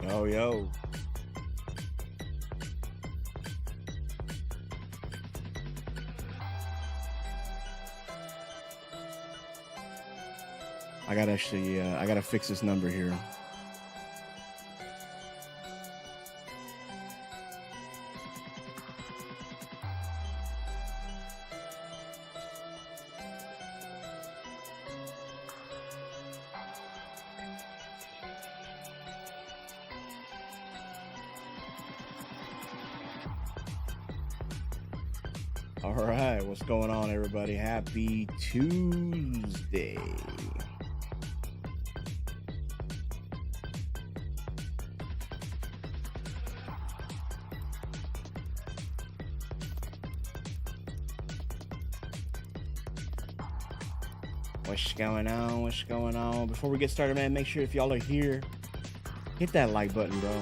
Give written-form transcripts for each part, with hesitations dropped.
Yo, yo. I gotta fix this number here. All right, what's going on, everybody? Happy Tuesday. What's going on? What's going on? Before we get started, man, make sure if y'all are here, hit that like button, bro.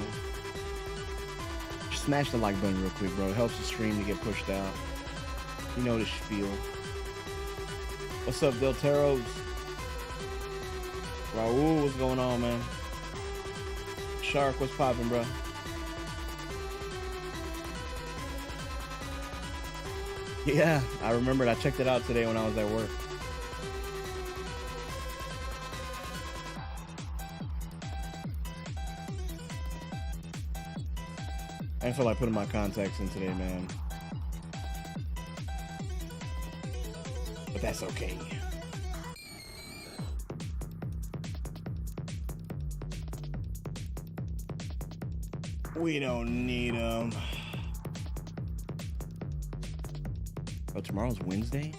Just smash the like button real quick, bro. It helps the stream to get pushed out. You know the spiel. What's up, Delteros? Raul, what's going on, man? Shark, what's poppin', bro? Yeah, I remembered. I checked it out today when I was at work. I didn't feel like putting my contacts in today, man. But that's okay. We don't need them. Oh, tomorrow's Wednesday?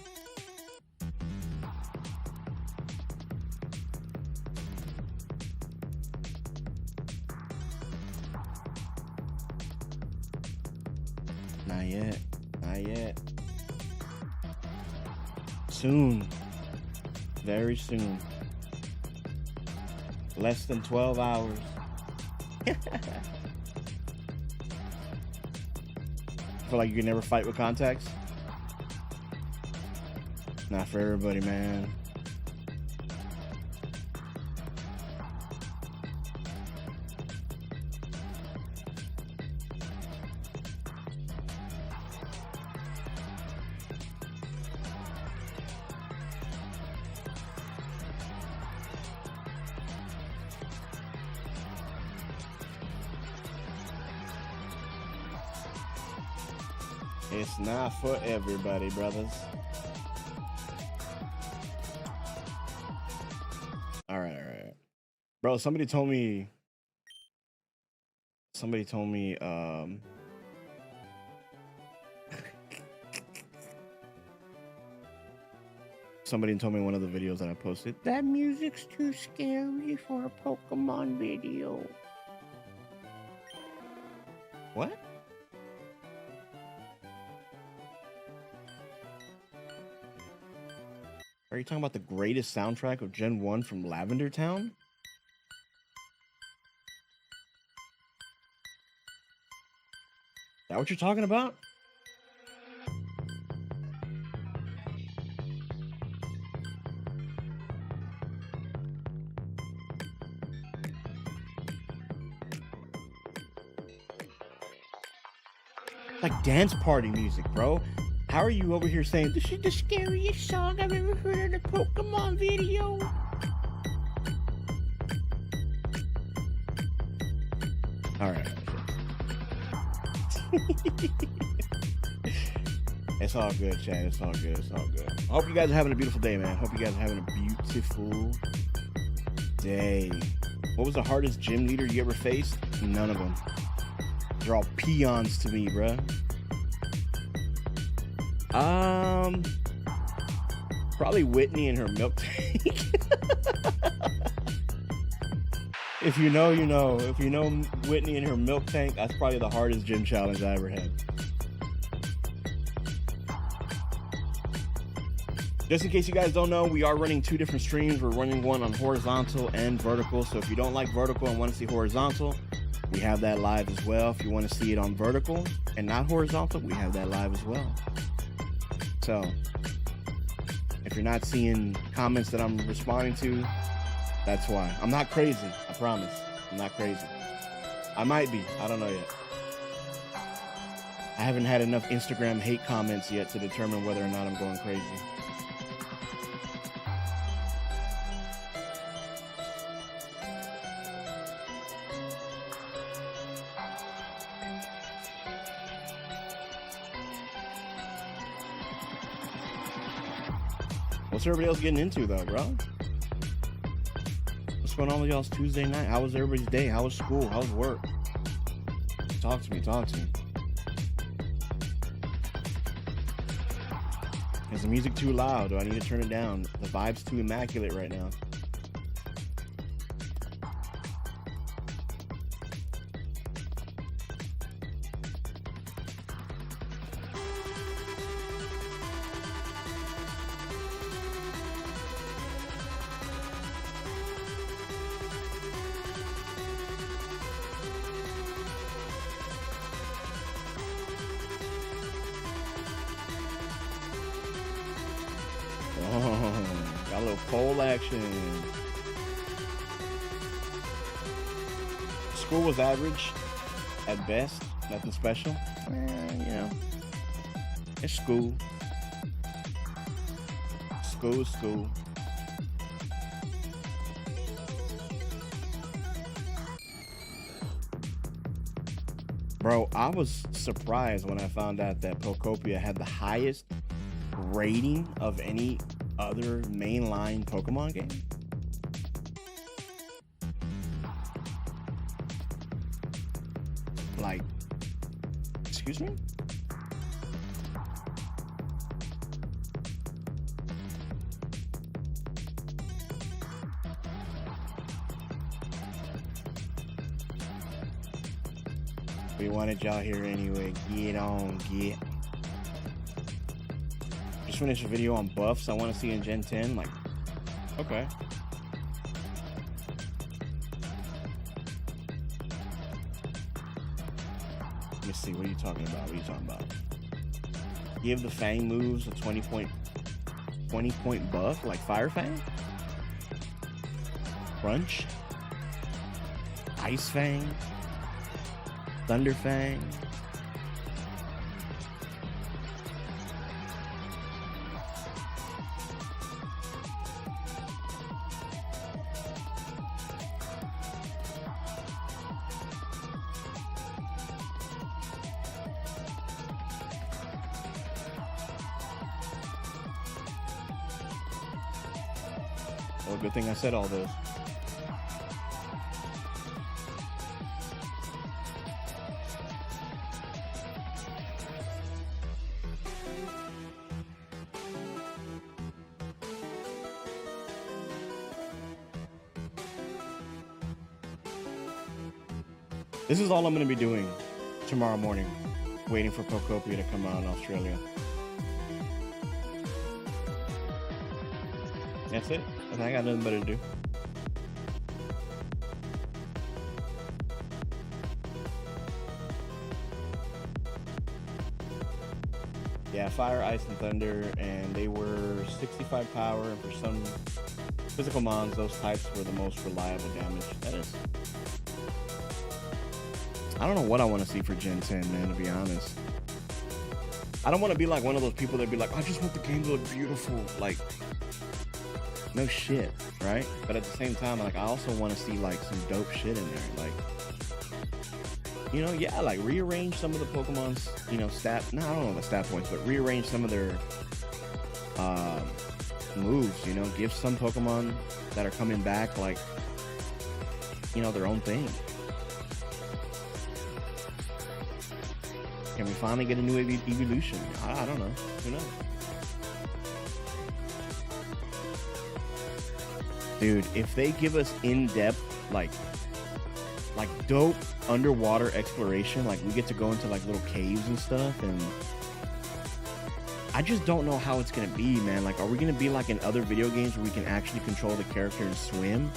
Not yet. Not yet. Soon. Very soon. Less than 12 hours. I feel like you can never fight with contacts. Not for everybody, man. It's not for everybody, brothers. All right. Bro, somebody told me somebody told me in one of the videos that I posted, that music's too scary for a Pokemon video. What? Are you talking about the greatest soundtrack of Gen 1 from Lavender Town? Is that what you're talking about? Like dance party music, bro. How are you over here saying, this is the scariest song I've ever heard in a Pokemon video? Alright. It's all good, Chad. It's all good. It's all good. I hope you guys are having a beautiful day, man. Hope you guys are having a beautiful day. What was the hardest gym leader you ever faced? None of them. They're all peons to me, bruh. Probably Whitney and her milk tank. If you know, you know. If you know Whitney and her milk tank, that's probably the hardest gym challenge I ever had. Just in case you guys don't know, we are running two different streams. We're running one on horizontal and vertical. So if you don't like vertical and want to see horizontal, we have that live as well. If you want to see it on vertical and not horizontal, we have that live as well. So if you're not seeing comments that I'm responding to, that's why. I'm not crazy, I promise. I'm not crazy. I might be. I don't know yet. I haven't had enough Instagram hate comments yet to determine whether or not I'm going crazy. What's everybody else getting into though, bro? What's going on with y'all's Tuesday night? How was everybody's day? How was school? How was work? Talk to me, talk to me. Is the music too loud? Do I need to turn it down? The vibe's too immaculate right now. Oh, got a little pole action. School was average at best, nothing special. You know, it's school. School is school. Bro, I was surprised when I found out that Poptopia had the highest rating of any other mainline Pokemon game. Like, excuse me? We wanted y'all here anyway. Get on, get. Just finished a video on buffs I want to see in Gen 10. Like, okay. Let me see. What are you talking about? What are you talking about? Give the Fang moves a 20 point buff like Fire Fang? Crunch? Ice Fang? Thunder Fang? Well, good thing I said all those. This is all I'm going to be doing tomorrow morning, waiting for Poptopia to come out in Australia. That's it. I got nothing better to do. Yeah, Fire, Ice, and Thunder, and they were 65 power, and for some physical mons, those types were the most reliable damage. That is. I don't know what I want to see for Gen 10, man, to be honest. I don't want to be like one of those people that be like, I just want the game to look beautiful. Like, no shit, right? But at the same time, like, I also want to see like some dope shit in there. Like, you know, yeah, like rearrange some of the Pokemon's, you know, I don't know the stat points, but rearrange some of their moves, you know, give some Pokemon that are coming back, like, you know, their own thing. Can we finally get a new evolution? I don't know. Who knows? Dude, if they give us in-depth, like dope underwater exploration, like we get to go into like little caves and stuff, and I just don't know how it's gonna be, man. Like, are we gonna be like in other video games where we can actually control the character and swim?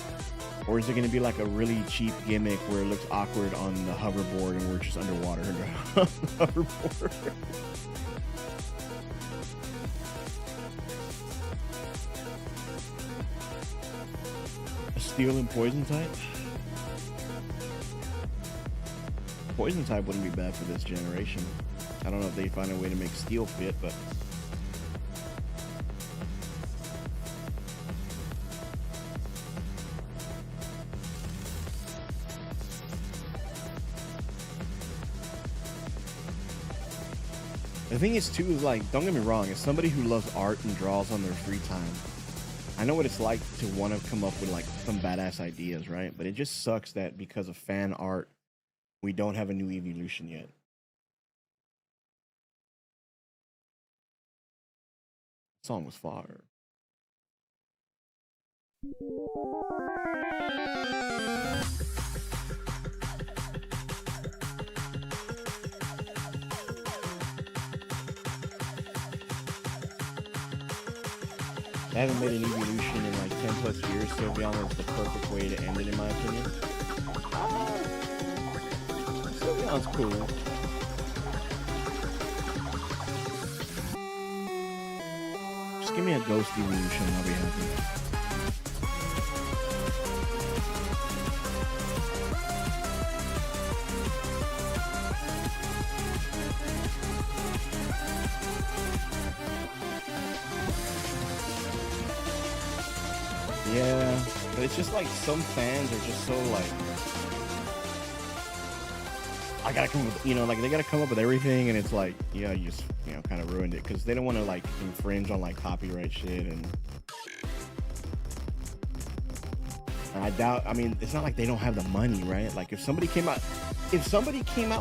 Or is it gonna be like a really cheap gimmick where it looks awkward on the hoverboard and we're just underwater on the hoverboard? A steel and poison type? Poison type wouldn't be bad for this generation. I don't know if they find a way to make steel fit, but the thing is too is like, don't get me wrong, as somebody who loves art and draws on their free time, I know what it's like to want to come up with like some badass ideas, right? But it just sucks that because of fan art, we don't have a new evolution yet. The song was fire. They haven't made an evolution in like 10 plus years, so Sylveon was the perfect way to end it, in my opinion. Sylveon's cool. Just give me a ghost evolution, I'll be happy. Yeah, but it's just like some fans are just so like, I gotta come with, like they gotta come up with everything, and it's like, yeah, you just, kind of ruined it because they don't want to like infringe on like copyright shit, and I doubt. I mean, it's not like they don't have the money, right? Like if somebody came out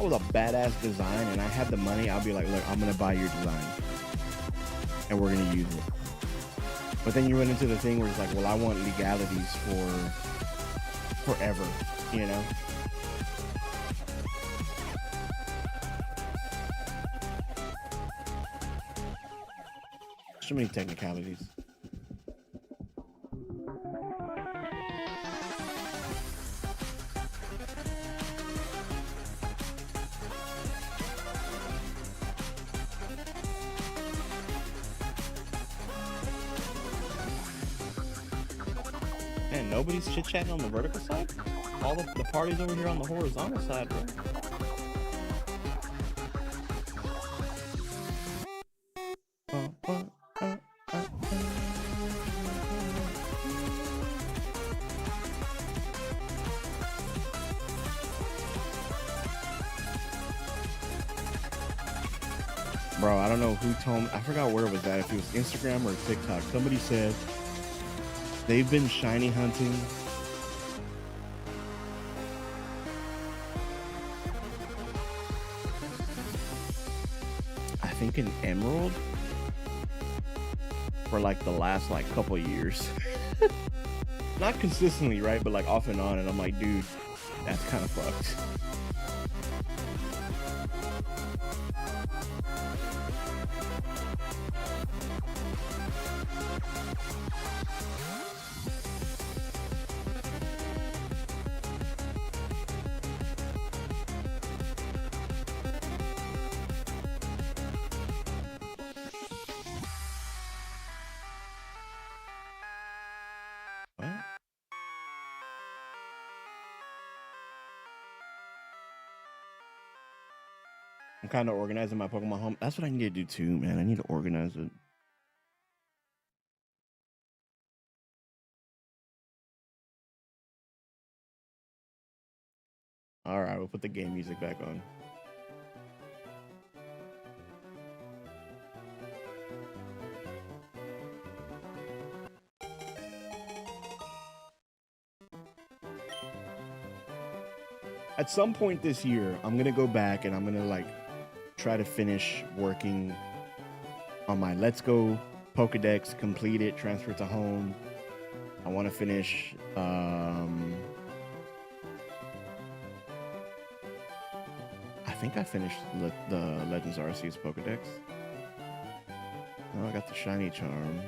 with a badass design and I had the money, I'll be like, look, I'm gonna buy your design, and we're gonna use it. But then you run into the thing where it's like, well, I want legalities for forever, So many technicalities. Man, nobody's chit-chatting on the vertical side? All the party's over here on the horizontal side, bro. Bro, I don't know who told me. I forgot where it was at. If it was Instagram or TikTok. Somebody said they've been shiny hunting I think an emerald for like the last like couple years. Not consistently, right? But like off and on. And I'm like, dude, that's kind of fucked. I'm kind of organizing my Pokemon home. That's what I need to do too, man. I need to organize it. All right, we'll put the game music back on. At some point this year, I'm gonna go back and I'm gonna like try to finish working on my Let's Go Pokedex, complete it, transfer it to home. I want to finish I think I finished the Legends Arceus Pokedex. Oh, I got the shiny charm.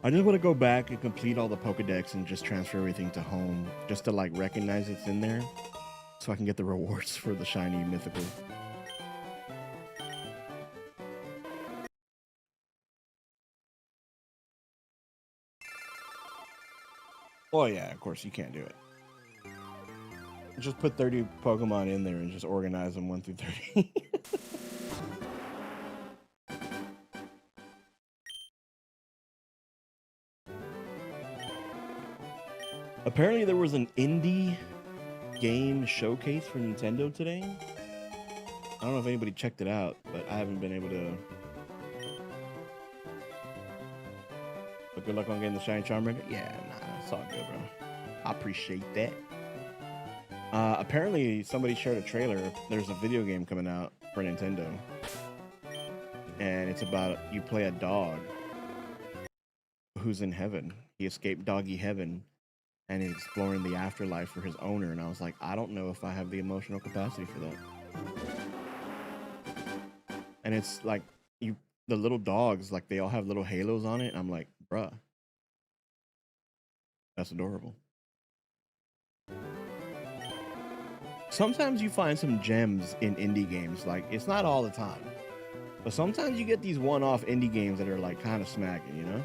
I just want to go back and complete all the Pokedex and just transfer everything to home, just to like recognize it's in there, so I can get the rewards for the shiny mythical. Oh yeah, of course you can't do it. Just put 30 Pokemon in there and just organize them 1 through 30. Apparently there was an indie game showcase for Nintendo today. I don't know if anybody checked it out, but I haven't been able to. But good luck on getting the shiny Charmander. Yeah, nah, it's all good, bro. I appreciate that. Apparently somebody shared a trailer. There's a video game coming out for Nintendo, and it's about you play a dog who's in heaven. He escaped doggy heaven and is exploring the afterlife for his owner. And I was like, I don't know if I have the emotional capacity for that. And it's like the little dogs, like they all have little halos on it. And I'm like, bruh, that's adorable. Sometimes you find some gems in indie games. Like, it's not all the time, but sometimes you get these one-off indie games that are like kind of smacking, you know?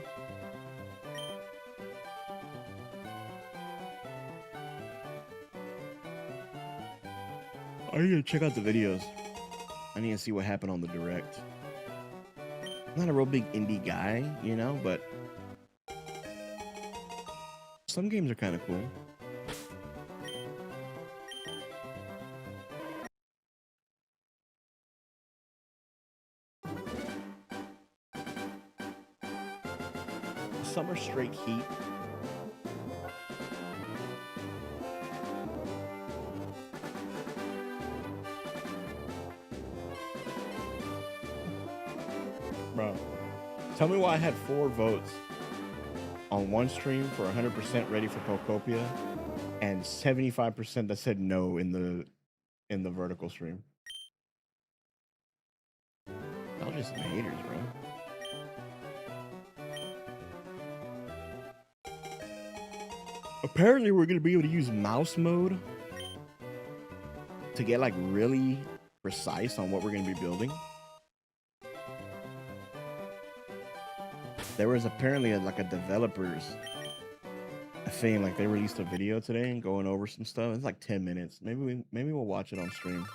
I need to check out the videos. I need to see what happened on the direct. I'm not a real big indie guy, you know, but some games are kind of cool. Summer straight heat. Bro, tell me why I had 4 votes on one stream for 100% ready for Poptopia and 75% that said no in the vertical stream. Y'all just some haters, bro. Apparently we're gonna be able to use mouse mode to get like really precise on what we're gonna be building. There was apparently like a developer's thing, like they released a video today and going over some stuff. It's like 10 minutes. Maybe we'll watch it on stream.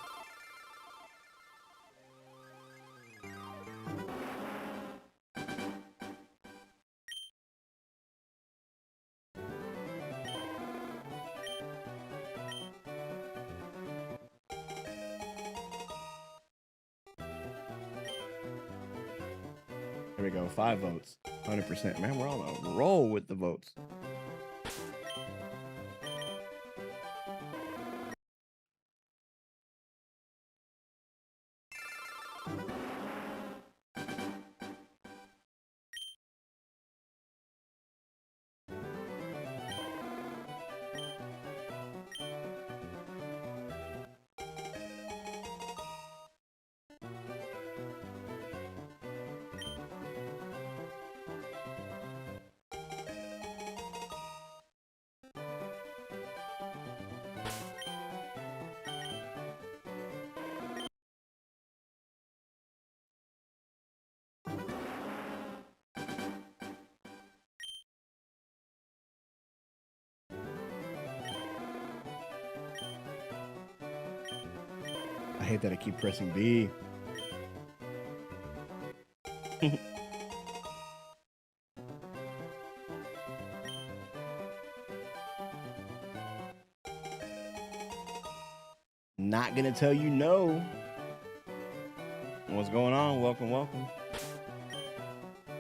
There we go, 5 votes, 100%. Man, we're on a roll with the votes. I hate that I keep pressing B. Not gonna tell you no. What's going on? Welcome, welcome.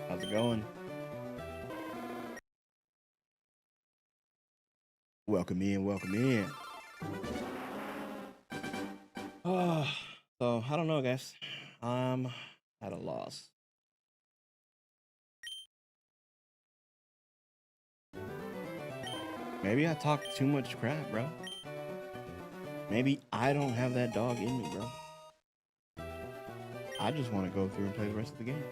How's it going? Welcome in, welcome in. Oh, so I don't know, guys. I'm at a loss. Maybe I talk too much crap, bro. Maybe I don't have that dog in me, bro. I just want to go through and play the rest of the game.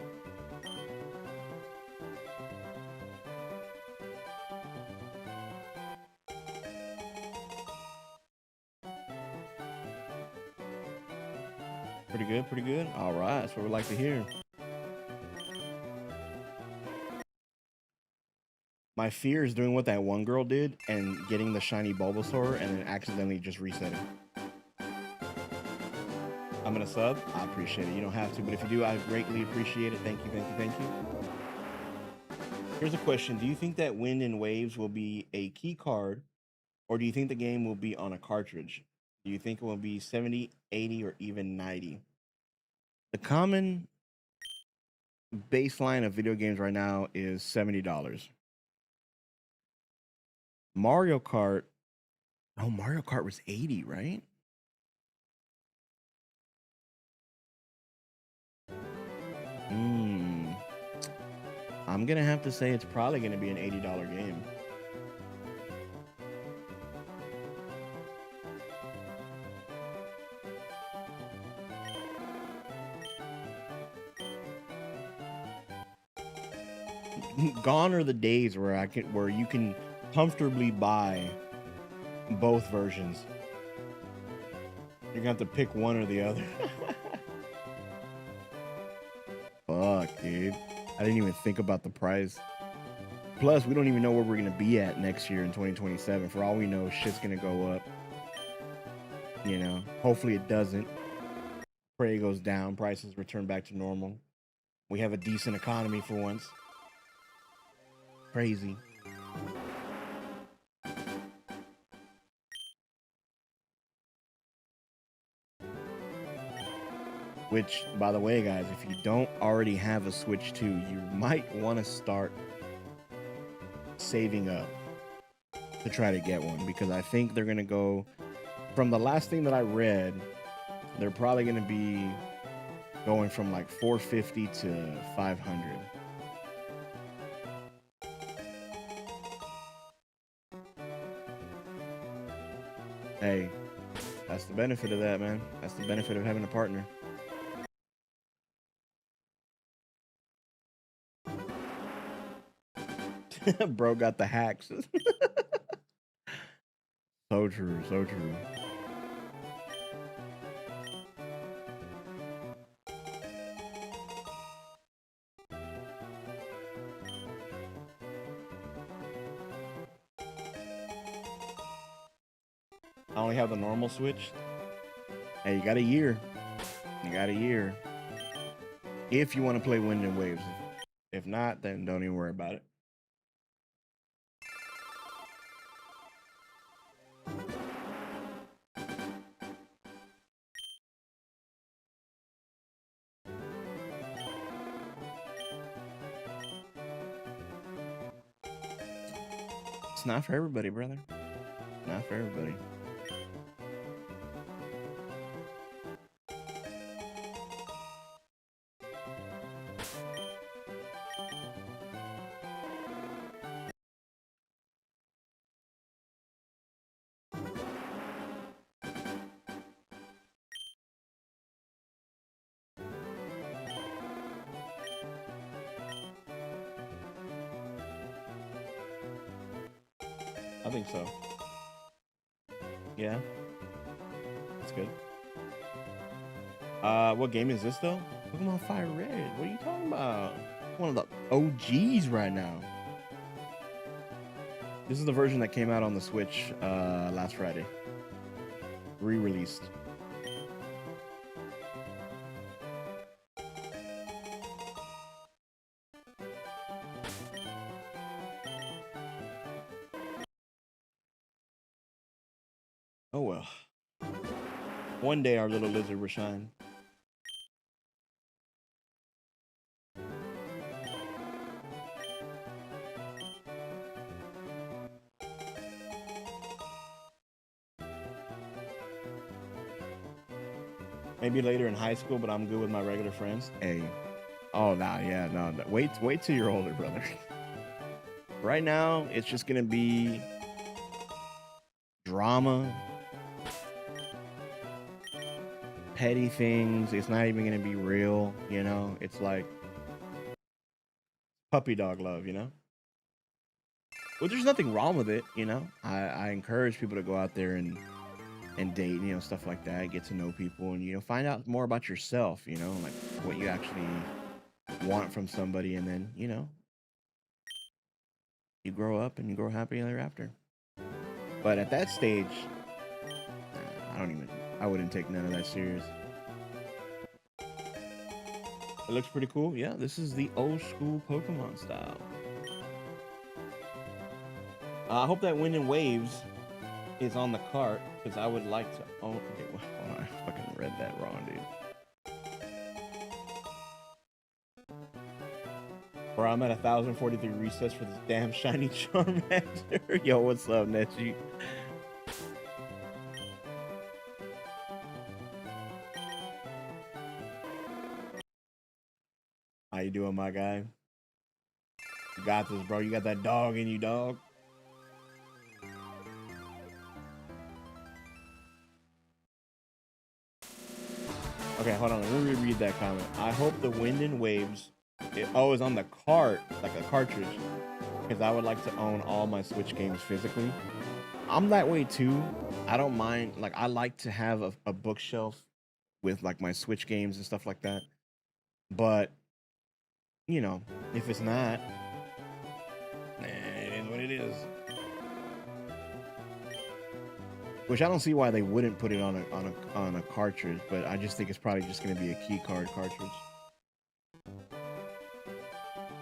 Pretty good, pretty good. All right, that's what we like to hear. My fear is doing what that one girl did and getting the shiny Bulbasaur and then accidentally just resetting. I'm gonna sub. I appreciate it. You don't have to, but if you do, I greatly appreciate it. Thank you, thank you, thank you. Here's a question. Do you think that Wind and Waves will be a key card, or do you think the game will be on a cartridge? Do you think it will be 70, 80, or even 90? The common baseline of video games right now is $70. Mario Kart. Oh, Mario Kart was 80, right? I'm gonna have to say it's probably gonna be an $80 game. Gone are the days where you can comfortably buy both versions. You're gonna have to pick one or the other. Fuck, dude. I didn't even think about the price. Plus, we don't even know where we're gonna be at next year in 2027. For all we know, shit's gonna go up. You know, hopefully it doesn't. Pray it goes down. Prices return back to normal. We have a decent economy for once. Crazy. Which, by the way, guys, if you don't already have a Switch 2, you might want to start saving up to try to get one, because I think they're going to go, from the last thing that I read, they're probably going to be going from like 450 to 500. Hey, that's the benefit of that, man. That's the benefit of having a partner. Bro got the hacks. So true, so true. I only have the normal Switch. Hey, you got a year. You got a year. If you want to play Wind and Waves. If not, then don't even worry about it. It's not for everybody, brother. Not for everybody. I think so. Yeah. That's good. What game is this though? Pokemon Fire Red. What are you talking about? One of the OGs right now. This is the version that came out on the Switch last Friday. Re-released. Oh well. One day our little lizard will shine. Maybe later in high school, but I'm good with my regular friends. Hey. Oh nah, yeah, no. Wait till you're older, brother. Right now, it's just gonna be drama, petty things. It's not even gonna be real, you know. It's like puppy dog love, you know. Well, there's nothing wrong with it, you know. I encourage people to go out there and date, you know, stuff like that. Get to know people, and you know, find out more about yourself, you know, like what you actually want from somebody, and then you know, you grow up and you grow happy ever after. But at that stage, I wouldn't take none of that serious. It looks pretty cool. Yeah, this is the old school Pokemon style. I hope that Wind and Waves is on the cart because I would like to own. Okay, well, hold on, I fucking read that wrong, dude. Bro, I'm at 1,043 resets for this damn shiny Charmander. Yo, what's up, Netchi? How you doing, my guy? You got this, bro. You got that dog in you, dog. Okay, hold on. Let me reread that comment. I hope the Wind and Waves is on the cart, like a cartridge, because I would like to own all my Switch games physically. I'm that way too. I don't mind. Like, I like to have a bookshelf with like my Switch games and stuff like that. But you know, if it's not, it is what it is. Which I don't see why they wouldn't put it on a cartridge, but I just think it's probably just going to be a key card cartridge.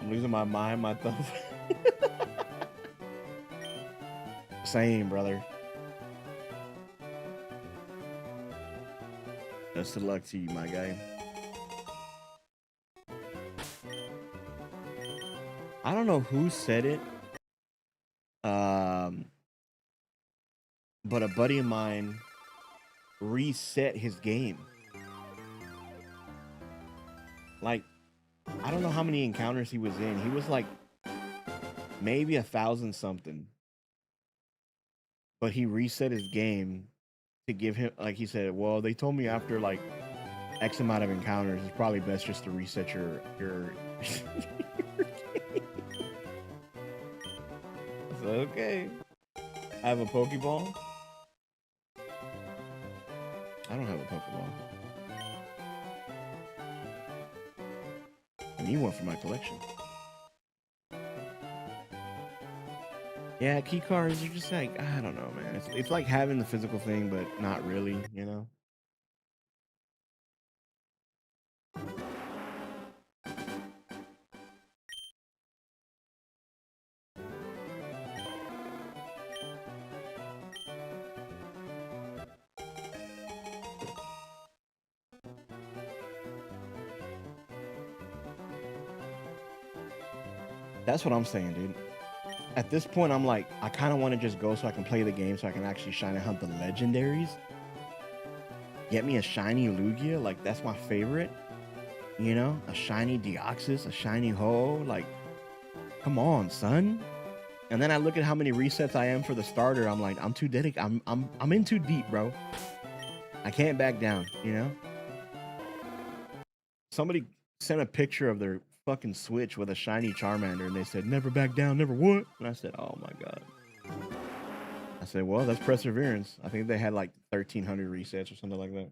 I'm losing my mind, my thumb. Same, brother. Best of luck to you, my guy. I don't know who said it, but a buddy of mine reset his game. Like, I don't know how many encounters he was in. He was like maybe 1,000 something, but he reset his game to give him, like, he said, well, they told me after like X amount of encounters, it's probably best just to reset your So, okay. I have a Pokeball. I don't have a Pokeball. I need one for my collection. Yeah, key cards are just like, I don't know, man. It's like having the physical thing, but not really, you know? That's what I'm saying, dude. At this point, I'm like, I kind of want to just go so I can play the game so I can actually shiny hunt the legendaries. Get me a shiny Lugia, like that's my favorite. You know, a shiny Deoxys, a shiny Ho, like, come on, son. And then I look at how many resets I am for the starter. I'm like, I'm too dedicated. I'm in too deep, bro. I can't back down, you know? Somebody sent a picture of their fucking Switch with a shiny Charmander and they said, never back down, never what? And I said, oh my God. I said, well, that's perseverance. I think they had like 1,300 resets or something like that.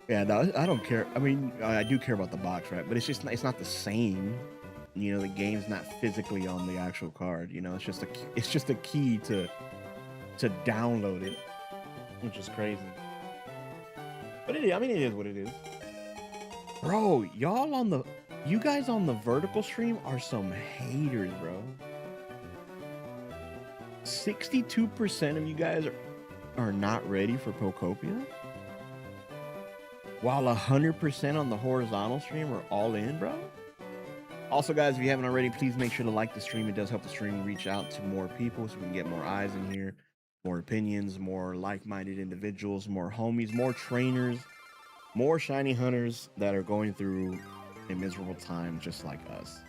Yeah, no, I don't care. I mean, I do care about the box, right? But it's not the same. You know, the game's not physically on the actual card. You know, it's just a key to download it, which is crazy. But I mean, it is what it is. Bro, you guys on the vertical stream are some haters, bro. 62% of you guys are not ready for Poptopia, while 100% on the horizontal stream are all in, bro. Also, guys, if you haven't already, please make sure to like the stream. It does help the stream reach out to more people so we can get more eyes in here, more opinions, more like-minded individuals, more homies, more trainers, more shiny hunters that are going through a miserable time just like us.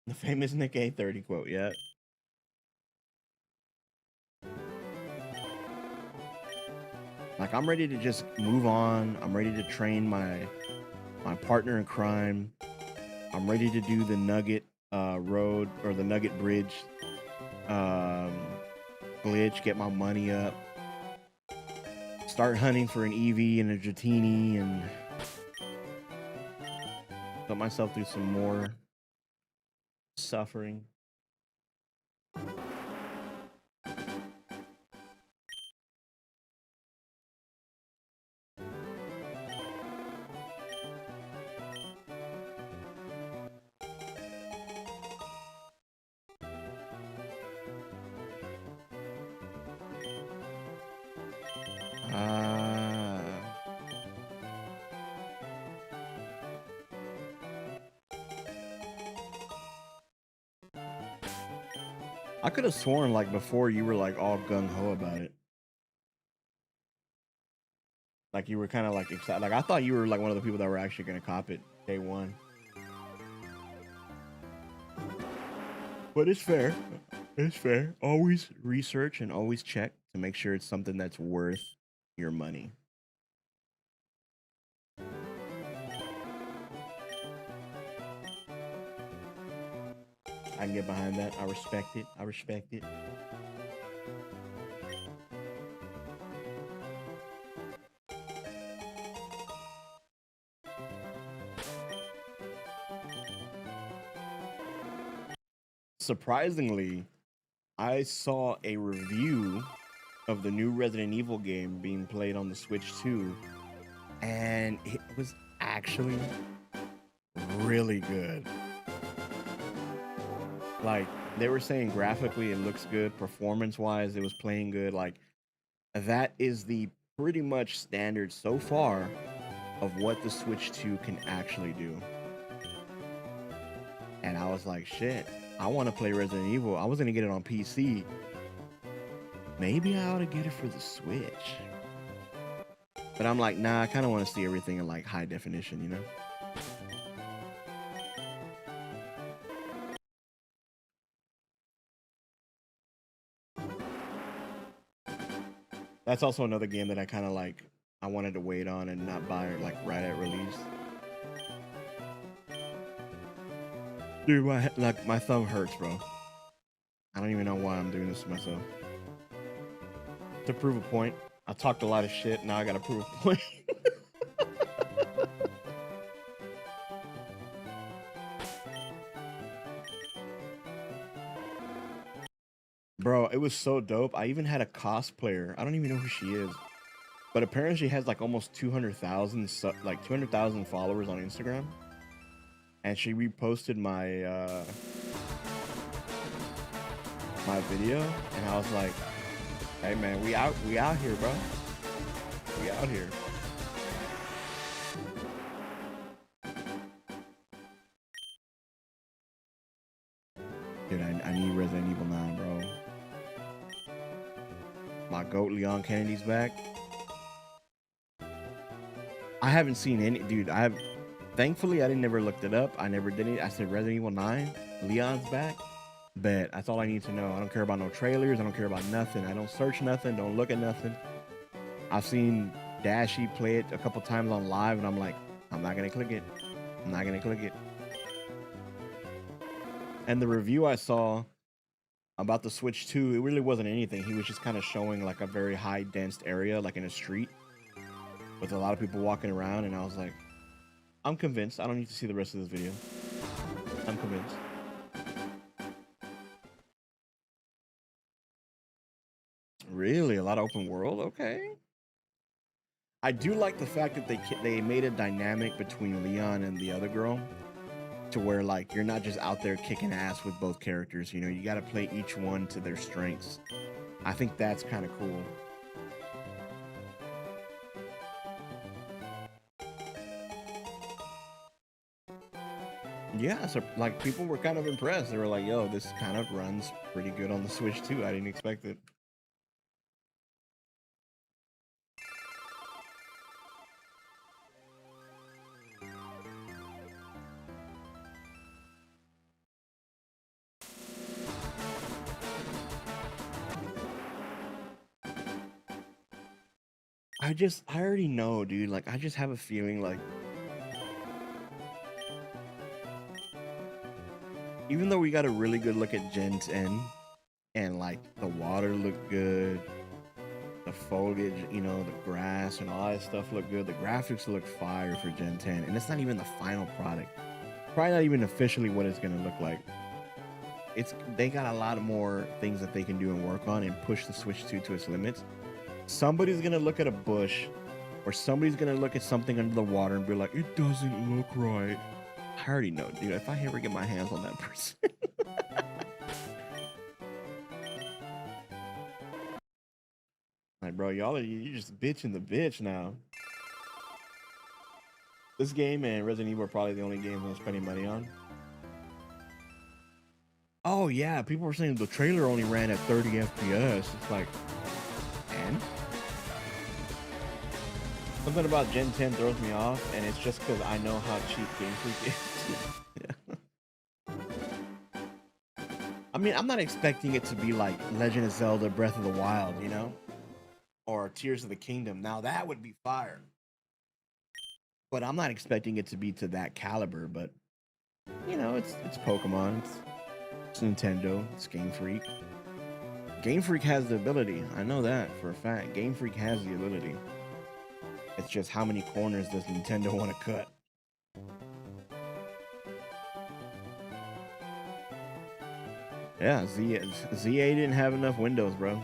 The famous Nick A30 quote, yeah. Like, I'm ready to just move on. I'm ready to train my partner in crime. I'm ready to do the Nugget road or the Nugget Bridge. Go glitch, get my money up, start hunting for an Eevee and a Dratini, and put myself through some more suffering. I could have sworn like before you were like all gung ho about it. Like you were kind of like excited. Like I thought you were like one of the people that were actually gonna cop it day one. But it's fair. It's fair. Always research and always check to make sure it's something that's worth your money. I can get behind that. I respect it. I respect it. Surprisingly, I saw a review of the new Resident Evil game being played on the Switch 2, and it was actually really good. Like they were saying graphically it looks good, performance wise it was playing good. Like that is the pretty much standard so far of what the Switch 2 can actually do. And I was like, shit, I want to play Resident Evil. I was gonna get it on PC. Maybe I ought to get it for the Switch. But I'm like, nah, I kind of want to see everything in like high definition, you know? That's also another game that I kind of like, I wanted to wait on and not buy it like right at release. Dude, my thumb hurts, bro. I don't even know why I'm doing this to myself. To prove a point. I talked a lot of shit, now I gotta prove a point. Bro, it was so dope. I even had a cosplayer. I don't even know who she is. But apparently she has like almost 200,000 like 200,000 followers on Instagram. And she reposted my my video, and I was like, "Hey man, we out here, bro. We out here." Dude, I need Resident Evil 9, bro. My goat Leon Kennedy's back. I haven't seen any, dude. Thankfully I didn't never looked it up. I never did it. I said Resident Evil 9, Leon's back. Bet that's all I need to know. I don't care about no trailers. I don't care about nothing. I don't search nothing. Don't look at nothing. I've seen Dashy play it a couple times on live, and I'm like, I'm not gonna click it. I'm not gonna click it. And the review I saw about the Switch 2, it really wasn't anything. He was just kind of showing like a very high dense area, like in a street with a lot of people walking around, and I was like, I'm convinced. I don't need to see the rest of this video. I'm convinced. Really? A lot of open world? Okay. I do like the fact that they made a dynamic between Leon and the other girl, to where like you're not just out there kicking ass with both characters, you know, you got to play each one to their strengths. I think that's kind of cool. Yeah, so like people were kind of impressed. They were like, yo, this kind of runs pretty good on the Switch too. I didn't expect it. I already know, dude. Like, I just have a feeling like, even though we got a really good look at Gen 10 and like the water looked good, the foliage, you know, the grass and all that stuff looked good. The graphics look fire for Gen 10, and it's not even the final product. Probably not even officially what it's gonna look like. They got a lot more things that they can do and work on and push the Switch 2 to its limits. Somebody's gonna look at a bush, or somebody's gonna look at something under the water and be like, it doesn't look right. I already know, dude. If I ever get my hands on that person. Like, bro, you just bitching the bitch now. This game and Resident Evil are probably the only games I'm spending money on. Oh yeah, people were saying the trailer only ran at 30 FPS. It's like, and something about Gen 10 throws me off, and it's just because I know how cheap Game Freak is. Yeah. I mean, I'm not expecting it to be like Legend of Zelda Breath of the Wild, you know? Or Tears of the Kingdom. Now that would be fire. But I'm not expecting it to be to that caliber, but you know, it's Pokemon, it's Nintendo, it's Game Freak. Game Freak has the ability. I know that for a fact. Game Freak has the ability. It's just how many corners does Nintendo want to cut? Yeah, ZA didn't have enough windows, bro.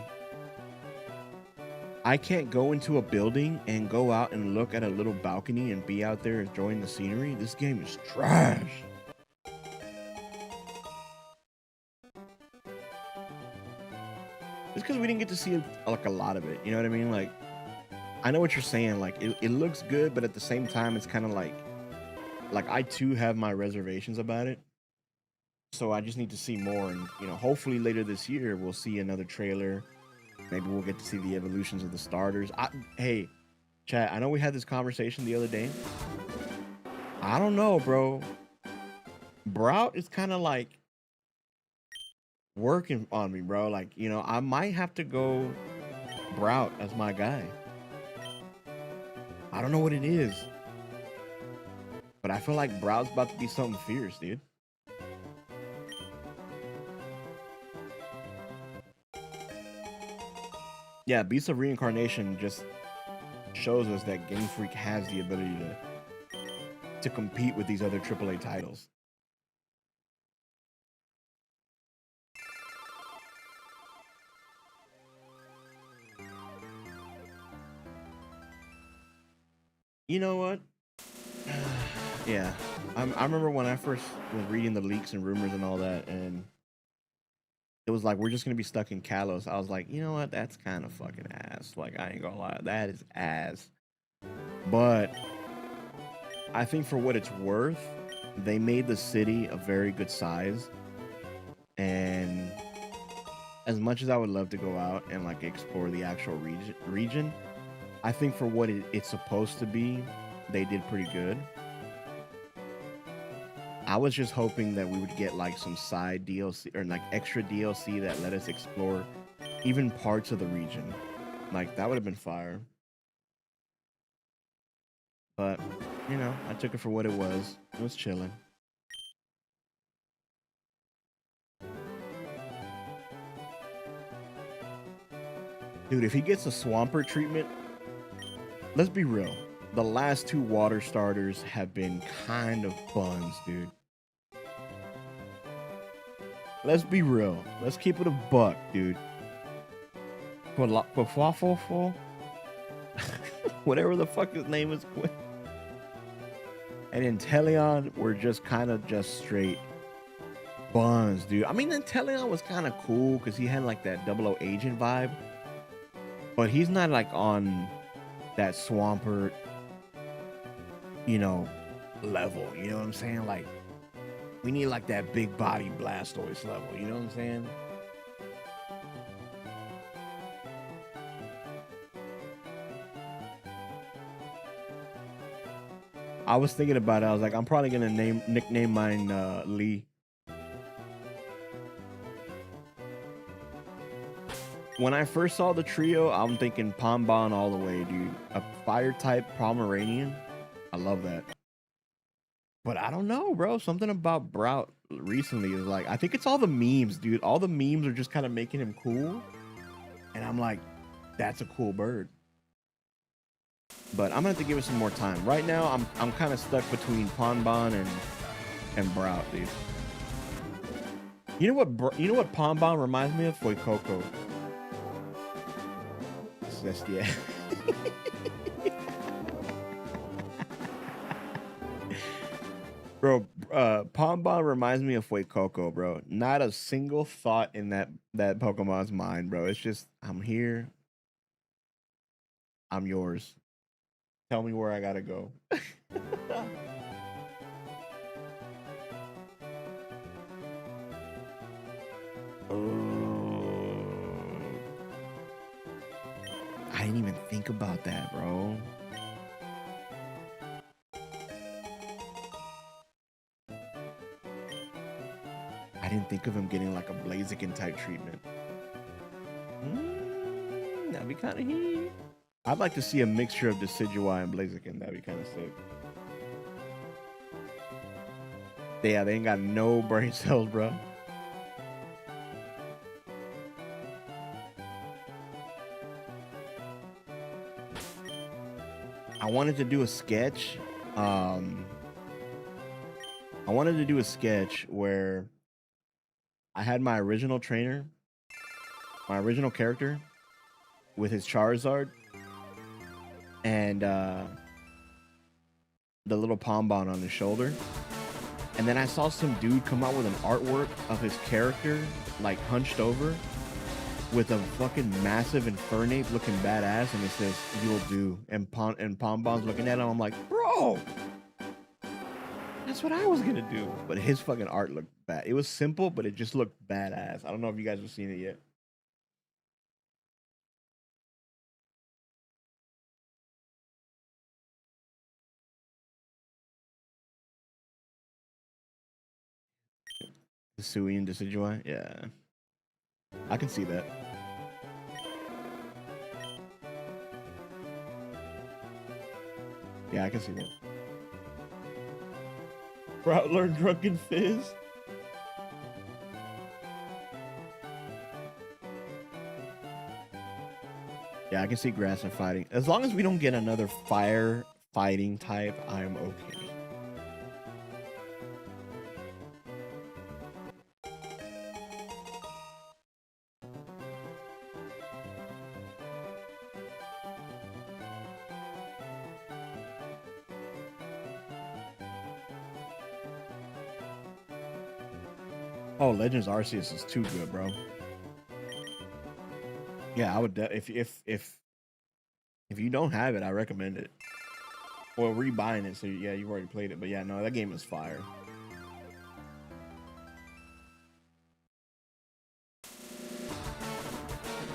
I can't go into a building and go out and look at a little balcony and be out there enjoying the scenery. This game is trash. It's because we didn't get to see like a lot of it. You know what I mean? Like, I know what you're saying. Like, it looks good, but at the same time, it's kind of like I too have my reservations about it. So I just need to see more. And, you know, hopefully later this year, we'll see another trailer. Maybe we'll get to see the evolutions of the starters. Hey, chat, I know we had this conversation the other day. I don't know, bro. Brout is kind of like working on me, bro. Like, you know, I might have to go Brout as my guy. I don't know what it is, but I feel like Brout's about to be something fierce, dude. Yeah, Beast of Reincarnation just shows us that Game Freak has the ability to compete with these other AAA titles. You know what? Yeah, I remember when I first was reading the leaks and rumors and all that, and it was like, we're just gonna be stuck in Kalos. I was like, you know what? That's kind of fucking ass. Like, I ain't gonna lie, that is ass. But I think for what it's worth, they made the city a very good size. And as much as I would love to go out and like explore the actual region, I think for what it's supposed to be, they did pretty good. I was just hoping that we would get like some side DLC or like extra DLC that let us explore even parts of the region. Like, that would have been fire. But, you know, I took it for what it was. It was chilling. Dude, if he gets a Swampert treatment, let's be real. The last two water starters have been kind of buns, dude. Let's be real. Let's keep it a buck, dude. Whatever the fuck his name is. And Inteleon were just kind of just straight buns, dude. I mean, Inteleon was kind of cool because he had like that 00 agent vibe. But he's not like on that Swampert, you know, level. You know what I'm saying? Like, we need like that big body Blastoise level. You know what I'm saying? I was thinking about it. I was like, I'm probably gonna nickname mine Lee. When I first saw the trio, I'm thinking Pombon all the way, dude. A fire type Pomeranian. I love that. But I don't know, bro. Something about Brout recently is like, I think it's all the memes, dude. All the memes are just kind of making him cool, and I'm like, that's a cool bird. But I'm gonna have to give it some more time. Right now, I'm kind of stuck between Ponbon and Brout, dude. You know what Ponbon reminds me of? Fuecoco. That's yeah. Bro, Ponbon reminds me of Fuecoco, bro. Not a single thought in that Pokemon's mind, bro. It's just, I'm here, I'm yours. Tell me where I gotta go. Oh, I didn't even think about that, bro. I didn't think of him getting like a Blaziken type treatment. That'd be kind of neat. I'd like to see a mixture of Decidueye and Blaziken. That'd be kind of sick. Yeah, they ain't got no brain cells, bro. I wanted to do a sketch. I wanted to do a sketch where I had my original trainer, my original character, with his Charizard, and the little Ponbon on his shoulder. And then I saw some dude come out with an artwork of his character, like hunched over, with a fucking massive Infernape looking badass, and it says, "You'll do." And Ponbon's looking at him. I'm like, bro, that's what I was gonna do. But his fucking art looked bad. It was simple, but it just looked badass. I don't know if you guys have seen it yet. The Sui and Decidueye? Yeah. I can see that. Yeah, I can see that. Broutlor Drunken Fizz? Yeah, I can see Grass and fighting. As long as we don't get another fire fighting type, I'm okay. Oh, Legends Arceus is too good, bro. Yeah, I would. If you don't have it, I recommend it. Or rebuying it. So yeah, you've already played it, but yeah, no, that game is fire.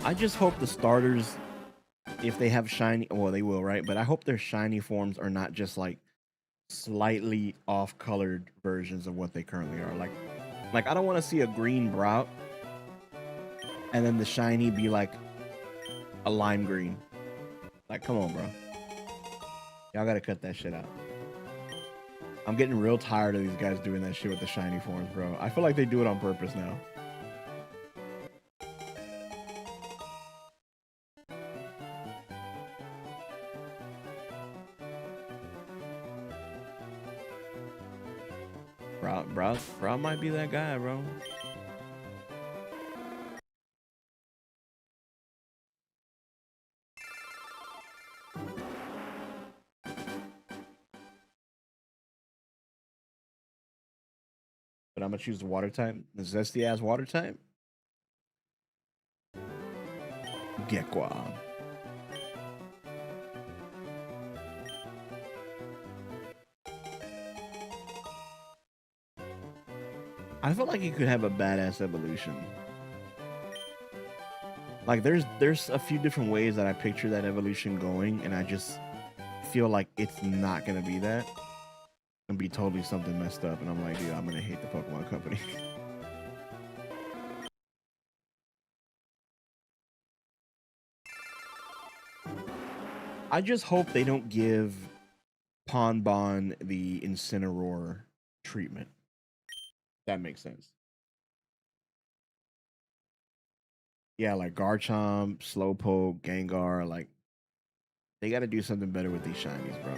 I just hope the starters, if they have shiny, well, they will, right? But I hope their shiny forms are not just like slightly off-colored versions of what they currently are. Like I don't want to see a green Brout and then the shiny be like a lime green. Like, come on, bro. Y'all gotta cut that shit out. I'm getting real tired of these guys doing that shit with the shiny forms, bro. I feel like they do it on purpose now. Bro might be that guy, bro. But I'm gonna choose the water type. The zesty ass water type. Gekwa. I feel like he could have a badass evolution. Like there's a few different ways that I picture that evolution going, and I just feel like it's not gonna be that. And be totally something messed up, and I'm like, dude, I'm gonna hate the Pokemon Company. I just hope they don't give Ponbon the Incineroar treatment. That makes sense. Yeah, like Garchomp, Slowpoke, Gengar, like they got to do something better with these shinies, bro.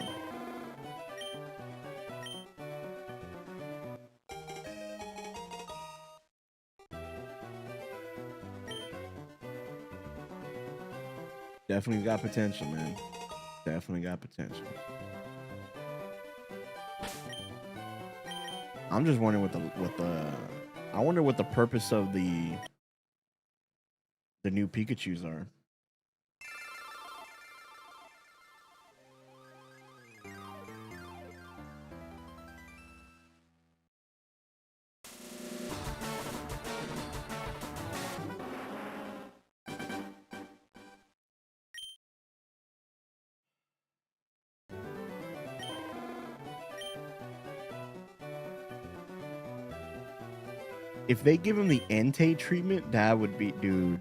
Definitely got potential, man. Definitely got potential. I'm just wondering I wonder what the purpose of the new Pikachu's are. If they give him the Entei treatment, that would be, dude.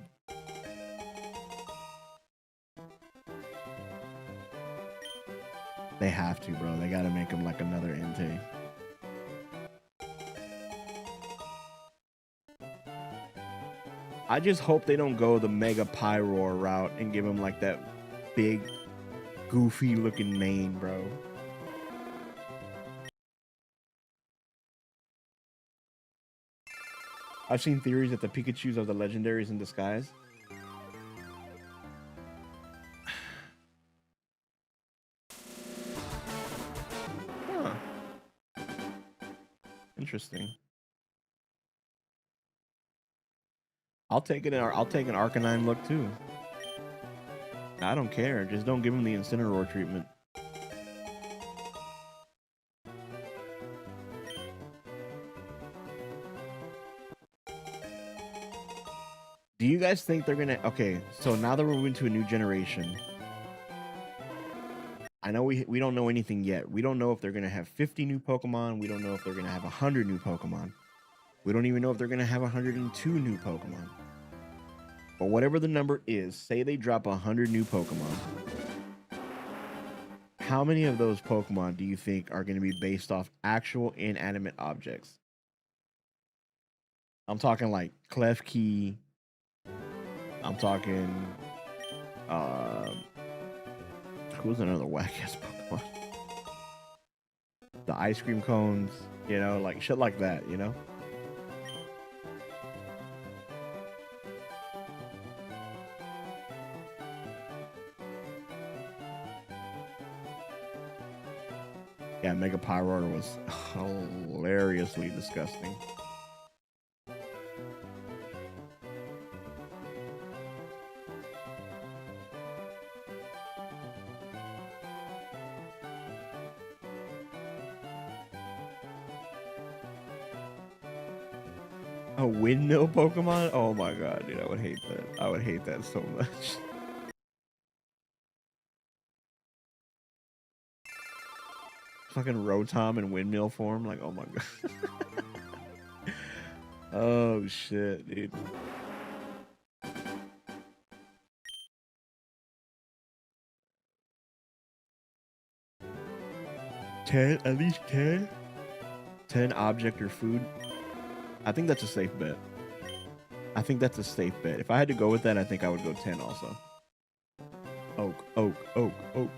They have to, bro. They got to make him like another Entei. I just hope they don't go the Mega Pyroar route and give him like that big, goofy looking mane, bro. I've seen theories that the Pikachus are the legendaries in disguise. Huh. Interesting. I'll take it. I'll take an Arcanine look too. I don't care. Just don't give him the Incineroar treatment. Do you guys think they're gonna? Okay, so now that we're moving to a new generation, I know we don't know anything yet. We don't know if they're gonna have 50 new Pokemon. We don't know if they're gonna have 100 new Pokemon. We don't even know if they're gonna have 102 new Pokemon. But whatever the number is, say they drop 100 new Pokemon. How many of those Pokemon do you think are going to be based off actual inanimate objects? I'm talking like Klefki. I'm talking. Who's another whack ass Pokemon? The ice cream cones, you know, like shit like that, you know? Yeah, Mega Pyroar was hilariously disgusting. A windmill Pokemon? Oh my god, dude, I would hate that. I would hate that so much. Fucking Rotom in windmill form, like, oh my god. Oh shit, dude. 10, at least 10? 10 object or food? I think that's a safe bet. I think that's a safe bet. If I had to go with that, I think I would go 10 also. Oak, oak, oak, oak.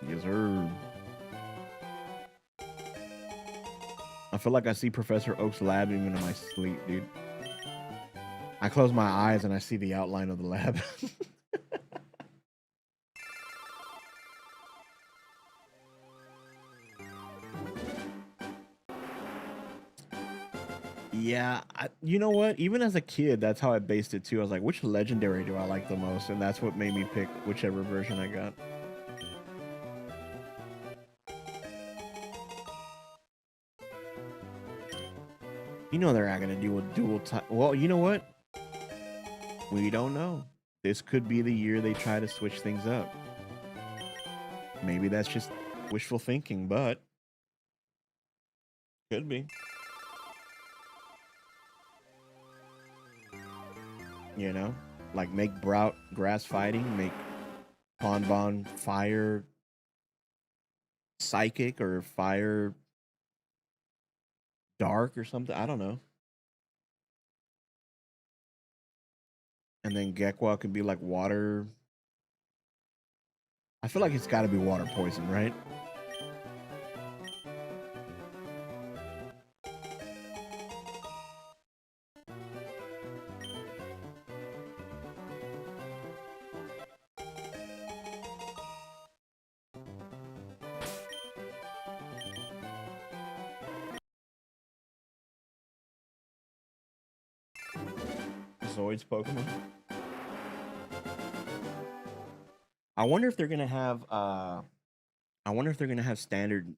Yes, sir. I feel like I see Professor Oak's lab even in my sleep, dude. I close my eyes and I see the outline of the lab. Yeah, you know what? Even as a kid, that's how I based it too. I was like, which legendary do I like the most? And that's what made me pick whichever version I got. You know they're not gonna do a dual type. Well, you know what? We don't know. This could be the year they try to switch things up. Maybe that's just wishful thinking, but could be. You know, like make Brout grass fighting, make Ponbon fire psychic or fire dark or something. I don't know. And then Gekwa could be like water. I feel like it's got to be water poison, right? Zoids Pokemon. I wonder if they're gonna have I wonder if they're gonna have standard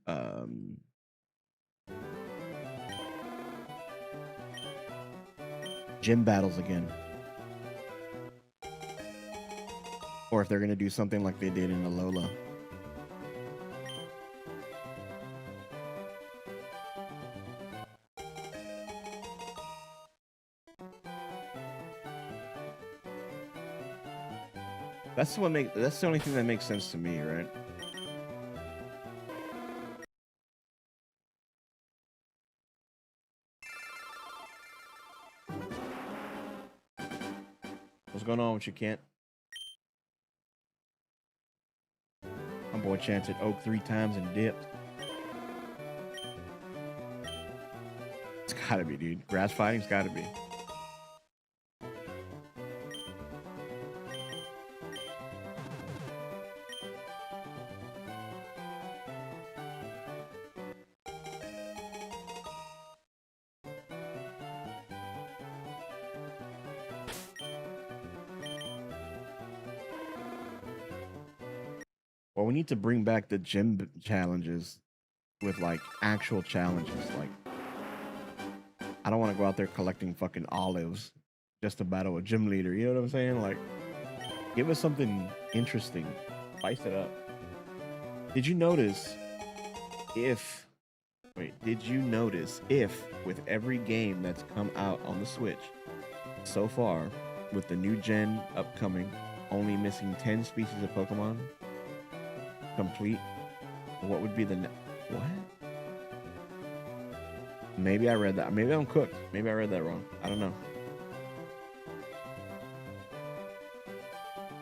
gym battles again. Or if they're gonna do something like they did in Alola. That's the only thing that makes sense to me, right? What's going on with you, Kent? My boy chanted Oak 3 times and dipped. It's gotta be, dude. Grass fighting's gotta be. Well, we need to bring back the gym challenges with like actual challenges. Like, I don't want to go out there collecting fucking olives just to battle a gym leader. You know what I'm saying? Like, give us something interesting. Spice it up. Did you notice if did you notice if with every game that's come out on the Switch so far, with the new gen upcoming, only missing 10 species of Pokemon complete, what would be the what? Maybe I read that. Maybe I'm cooked. Maybe I read that wrong. I don't know.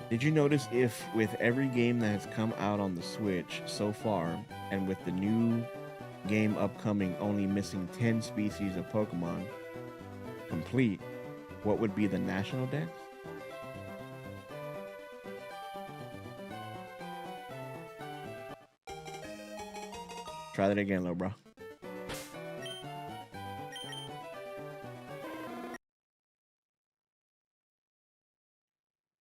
Did you notice if with every game that has come out on the Switch so far, and with the new game upcoming only missing 10 species of Pokemon complete, what would be the national dex? Try that again, little bro.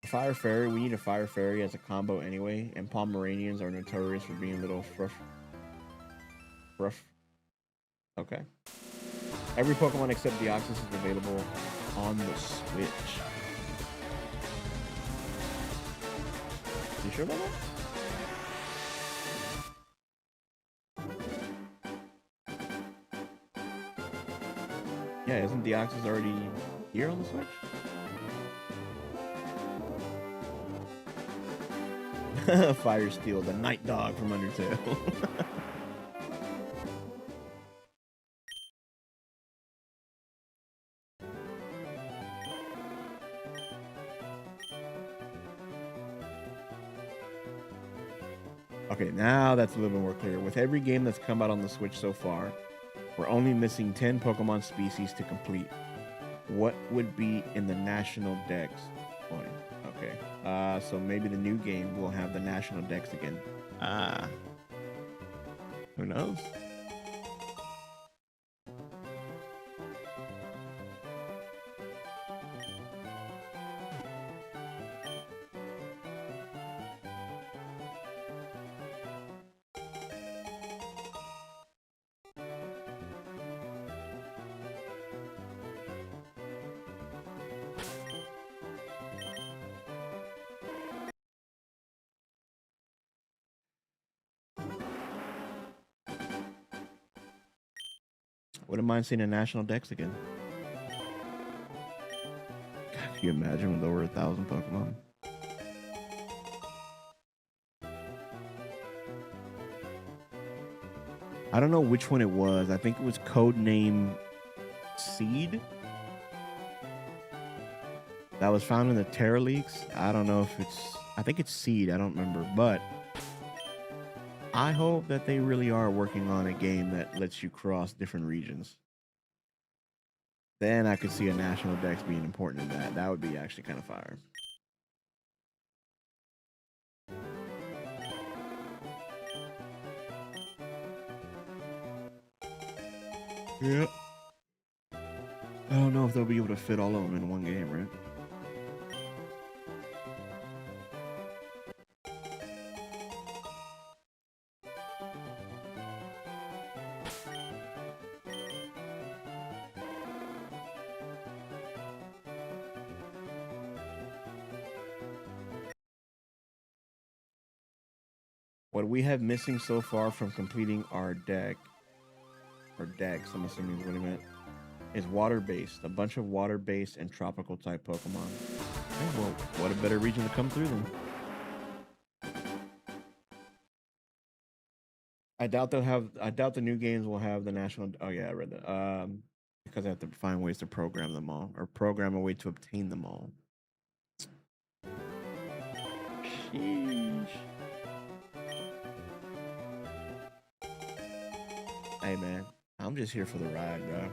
Fire Fairy, we need a Fire Fairy as a combo anyway, and Pomeranians are notorious for being little fruff. Okay. Every Pokemon except Deoxys is available on the Switch. You sure about that? Yeah, isn't Deoxys already here on the Switch? Fire Steel, the Night Dog from Undertale. Okay, now that's a little bit more clear. With every game that's come out on the Switch so far, we're only missing 10 Pokemon species to complete. What would be in the National Dex? Okay. So maybe the new game will have the National Dex again. Who knows? Wouldn't mind seeing a National Dex again. God, can you imagine with over 1,000 Pokemon? I don't know which one it was. I think it was Codename Seed. That was found in the Terra Leaks. I don't know if it's... I think it's Seed. I don't remember. But I hope that they really are working on a game that lets you cross different regions. Then I could see a National Dex being important in that. That would be actually kind of fire. Yeah. I don't know if they'll be able to fit all of them in one game, right? What we have missing so far from completing our deck, or decks, I'm assuming is what he meant, is water-based. A bunch of water-based and tropical type Pokemon. Okay, well, what a better region to come through then. I doubt the new games will have the national. Oh yeah, I read that. Because I have to find ways to program them all, or program a way to obtain them all. Sheesh. Hey man, I'm just here for the ride, bro.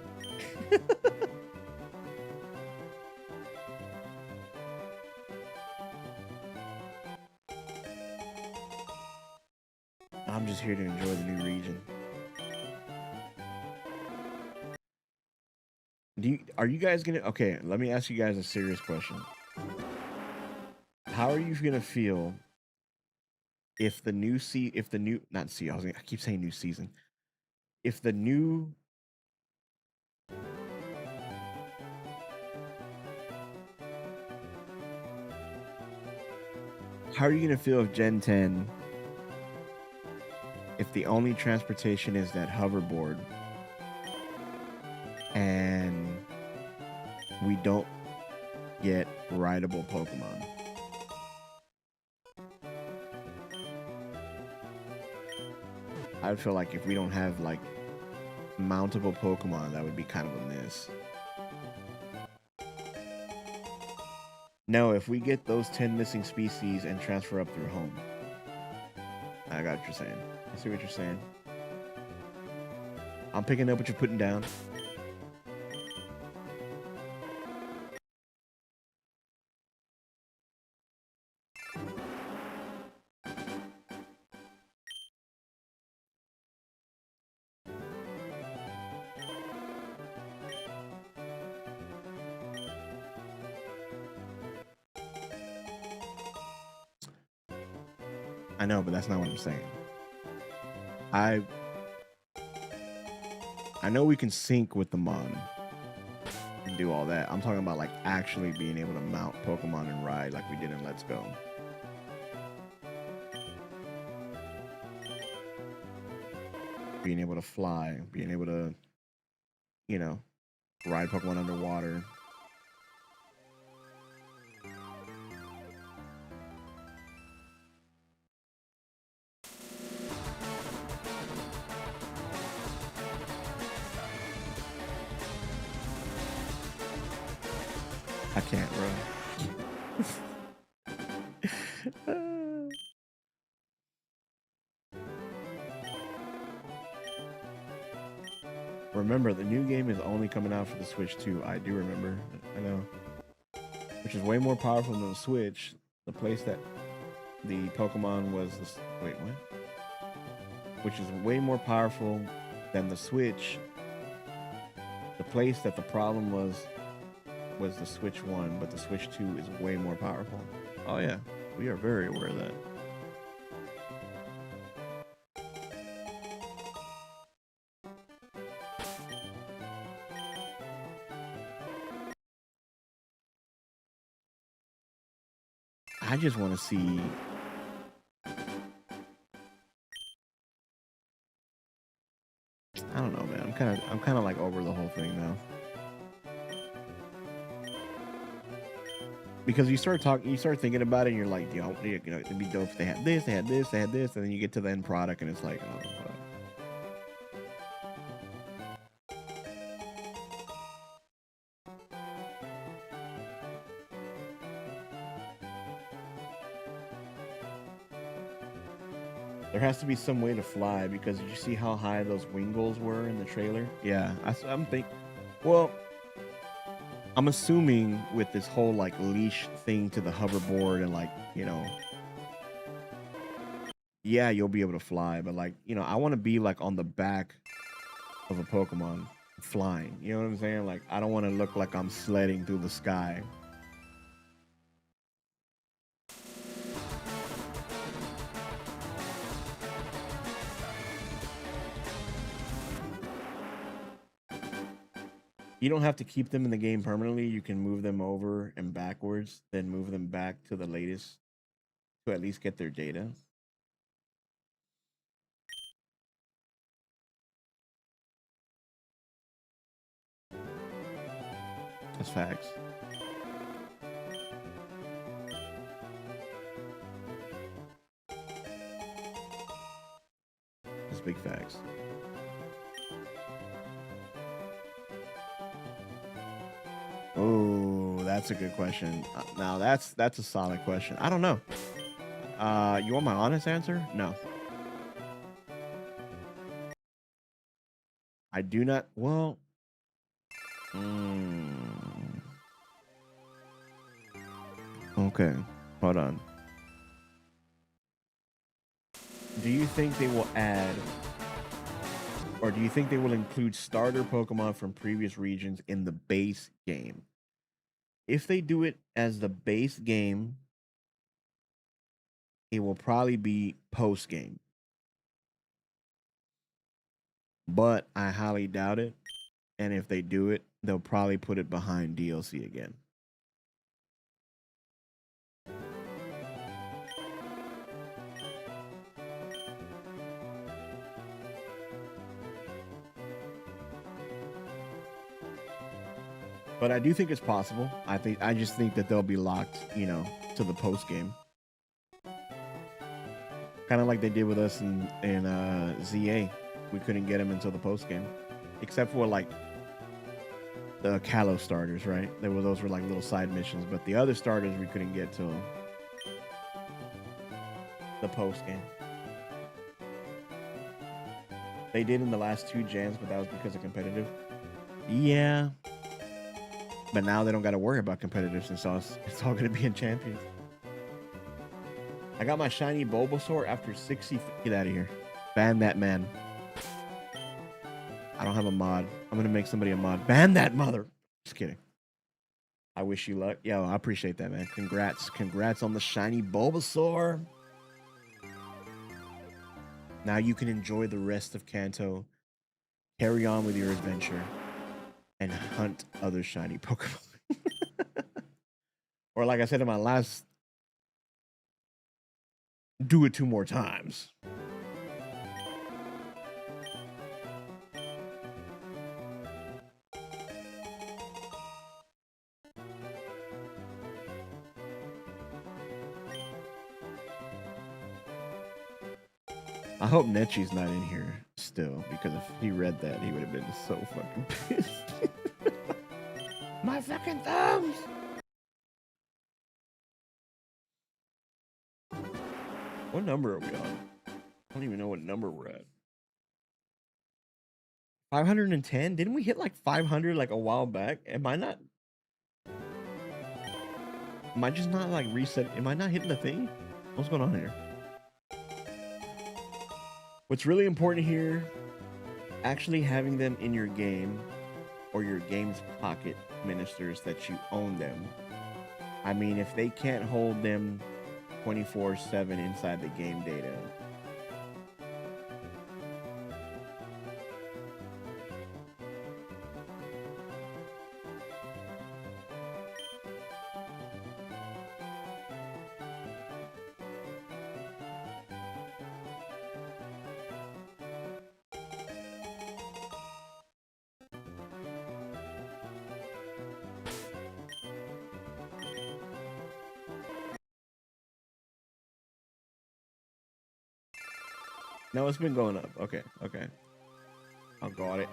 I'm just here to enjoy the new region. Are you guys gonna? Okay, let me ask you guys a serious question. How are you gonna feel if the new I keep saying new season. If the new How are you gonna feel if Gen 10, if the only transportation is that hoverboard and we don't get rideable Pokemon? I feel like if we don't have like mountable Pokemon, that would be kind of a miss. No, if we get those 10 missing species and transfer up through home. I got what you're saying. I see what you're saying. I'm picking up what you're putting down. I know, but that's not what I'm saying. I know we can sync with the Mon and do all that. I'm talking about like actually being able to mount Pokemon and ride like we did in Let's Go. Being able to fly, being able to, you know, ride Pokemon underwater. I can't, bro. Remember, the new game is only coming out for the Switch too. I do remember. I know. Which is way more powerful than the Switch. The place that the Pokemon was... Wait, what? Which is way more powerful than the Switch. The place that the problem was the Switch 1, but the Switch 2 is way more powerful. Oh yeah, we are very aware of that. I just want to see... I don't know, man. I'm kind of like over the whole thing now. Because you start thinking about it, and you're like, you know, it'd be dope if they had this, and then you get to the end product, and it's like, oh. There has to be some way to fly because did you see how high those wing goals were in the trailer? Yeah, I'm think. Well, I'm assuming with this whole like leash thing to the hoverboard and like yeah, you'll be able to fly, but like I want to be like on the back of a Pokemon flying. You know what I'm saying? Like I don't want to look like I'm sledding through the sky. You don't have to keep them in the game permanently. You can move them over and backwards, then move them back to the latest to at least get their data. That's facts. That's big facts. Oh, that's a good question. Now that's a solid question. I don't know. You want my honest answer? No. I do not. Well, okay. Hold on. Do you think they will add, or do you think they will include starter Pokemon from previous regions in the base game? If they do it as the base game, it will probably be post game. But I highly doubt it. And if they do it, they'll probably put it behind DLC again. But I do think it's possible. I just think that they'll be locked, to the post game. Kind of like they did with us in ZA. We couldn't get them until the post game, except for like the Kalos starters, right? Those were like little side missions, but the other starters we couldn't get till the post game. They did in the last 2 gens, but that was because of competitive. Yeah. But now they don't got to worry about competitive since it's all going to be in Champions. I got my shiny Bulbasaur after 60. Get out of here. Ban that man. I don't have a mod. I'm going to make somebody a mod. Ban that mother. Just kidding. I wish you luck. Yo, I appreciate that, man. Congrats. Congrats on the shiny Bulbasaur. Now you can enjoy the rest of Kanto. Carry on with your adventure. And hunt other shiny Pokemon. Or like I said in my last, do it 2 more times. I hope Nechi's not in here still, because if he read that, he would have been so fucking pissed. My fucking thumbs! What number are we on? I don't even know what number we're at. 510? Didn't we hit like 500 like a while back? Am I just not like reset? Am I not hitting the thing? What's going on here? What's really important here, actually having them in your game or your game's pocket ministers that you own them. I mean, if they can't hold them 24/7 inside the game data, no, it's been going up. Okay. I got it.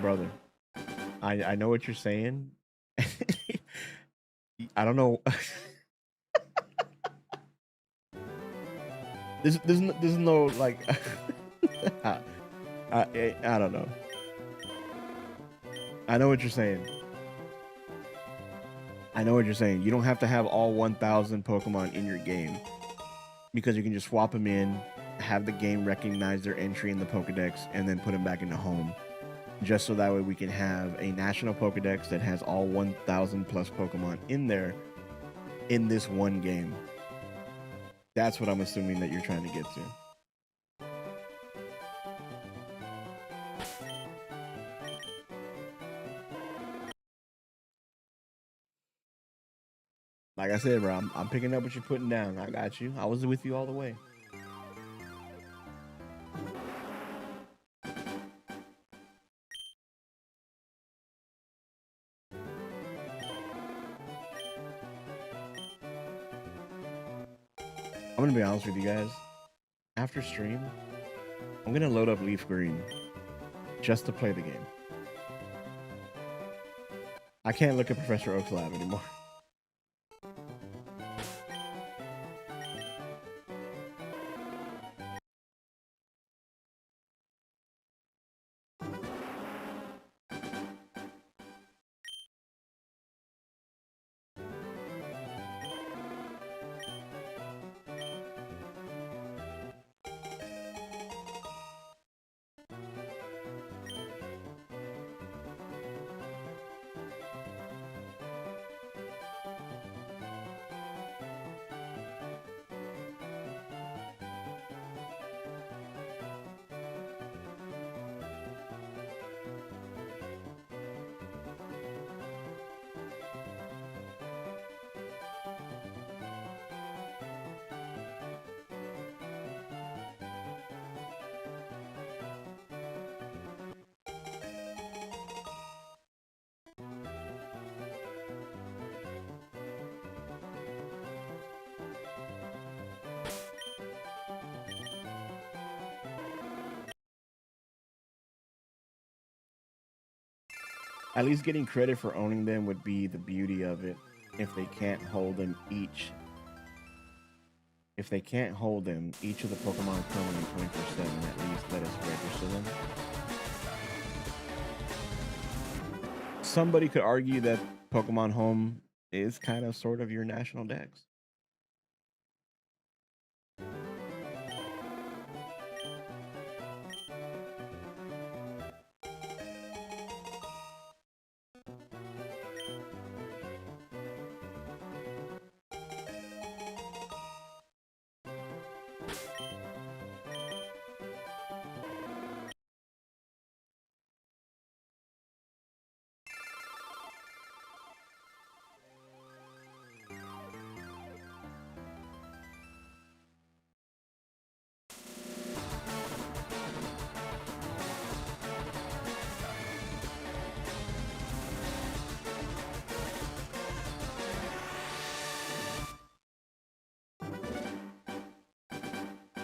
brother. I know what you're saying. I don't know. There's no like. I don't know. I know what you're saying. I know what you're saying. You don't have to have all 1,000 Pokemon in your game because you can just swap them in, have the game recognize their entry in the Pokedex, and then put them back into home. Just so that way we can have a national Pokedex that has all 1,000 plus Pokemon in there in this one game. That's what I'm assuming that you're trying to get to. Like I said, bro, I'm picking up what you're putting down. I got you. I was with you all the way. I'm gonna be honest with you guys. After stream, I'm gonna load up Leaf Green just to play the game. I can't look at Professor Oak's lab anymore. At least getting credit for owning them would be the beauty of it. If they can't hold them each, if they can't hold them, each of the Pokemon permanent 24/7, at least let us register them. Somebody could argue that Pokemon Home is kind of sort of your national dex.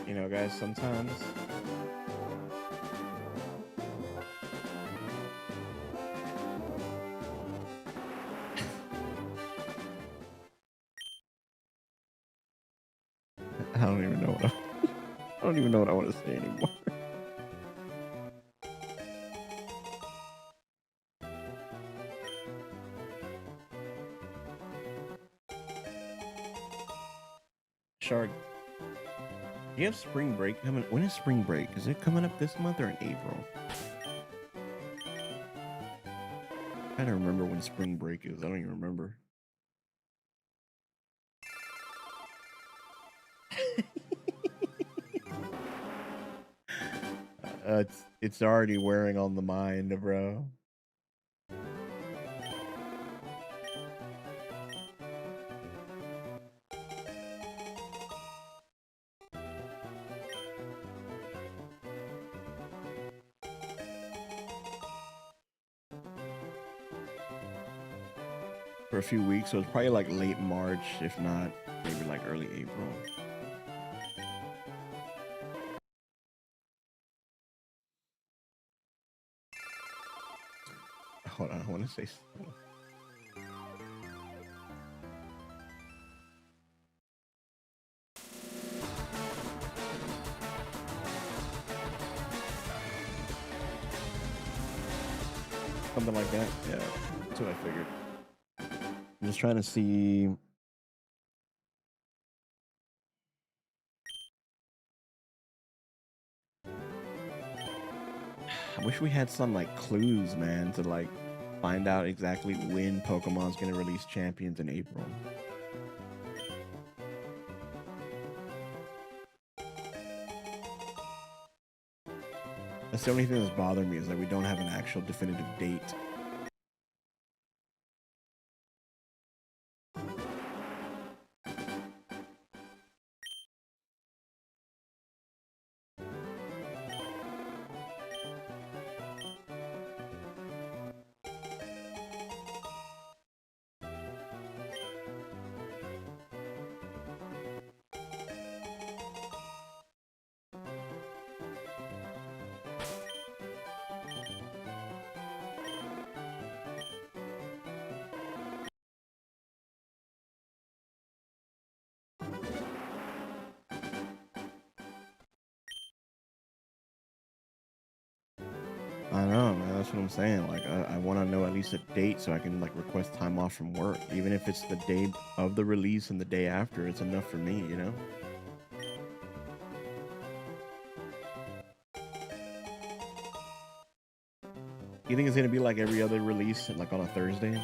You know, guys, sometimes I don't even know what I don't even know what I want to say anymore. Shark, you have spring break coming. When is spring break? Is it coming up this month or in April? I don't remember when spring break is. I don't even remember. It's already wearing on the mind, bro. For a few weeks, so it's probably like late March, if not maybe like early April. Hold on, I want to say. Something like that. Yeah, that's what I figured. I'm just trying to see. I wish we had some like clues, man, to like find out exactly when Pokemon's gonna release champions in April. That's the only thing that's bothering me is that we don't have an actual definitive date. I know, man. That's what I'm saying. Like, I want to know at least a date so I can like request time off from work, even if it's the day of the release and the day after. It's enough for me, you know. You think it's gonna be like every other release, like on a Thursday?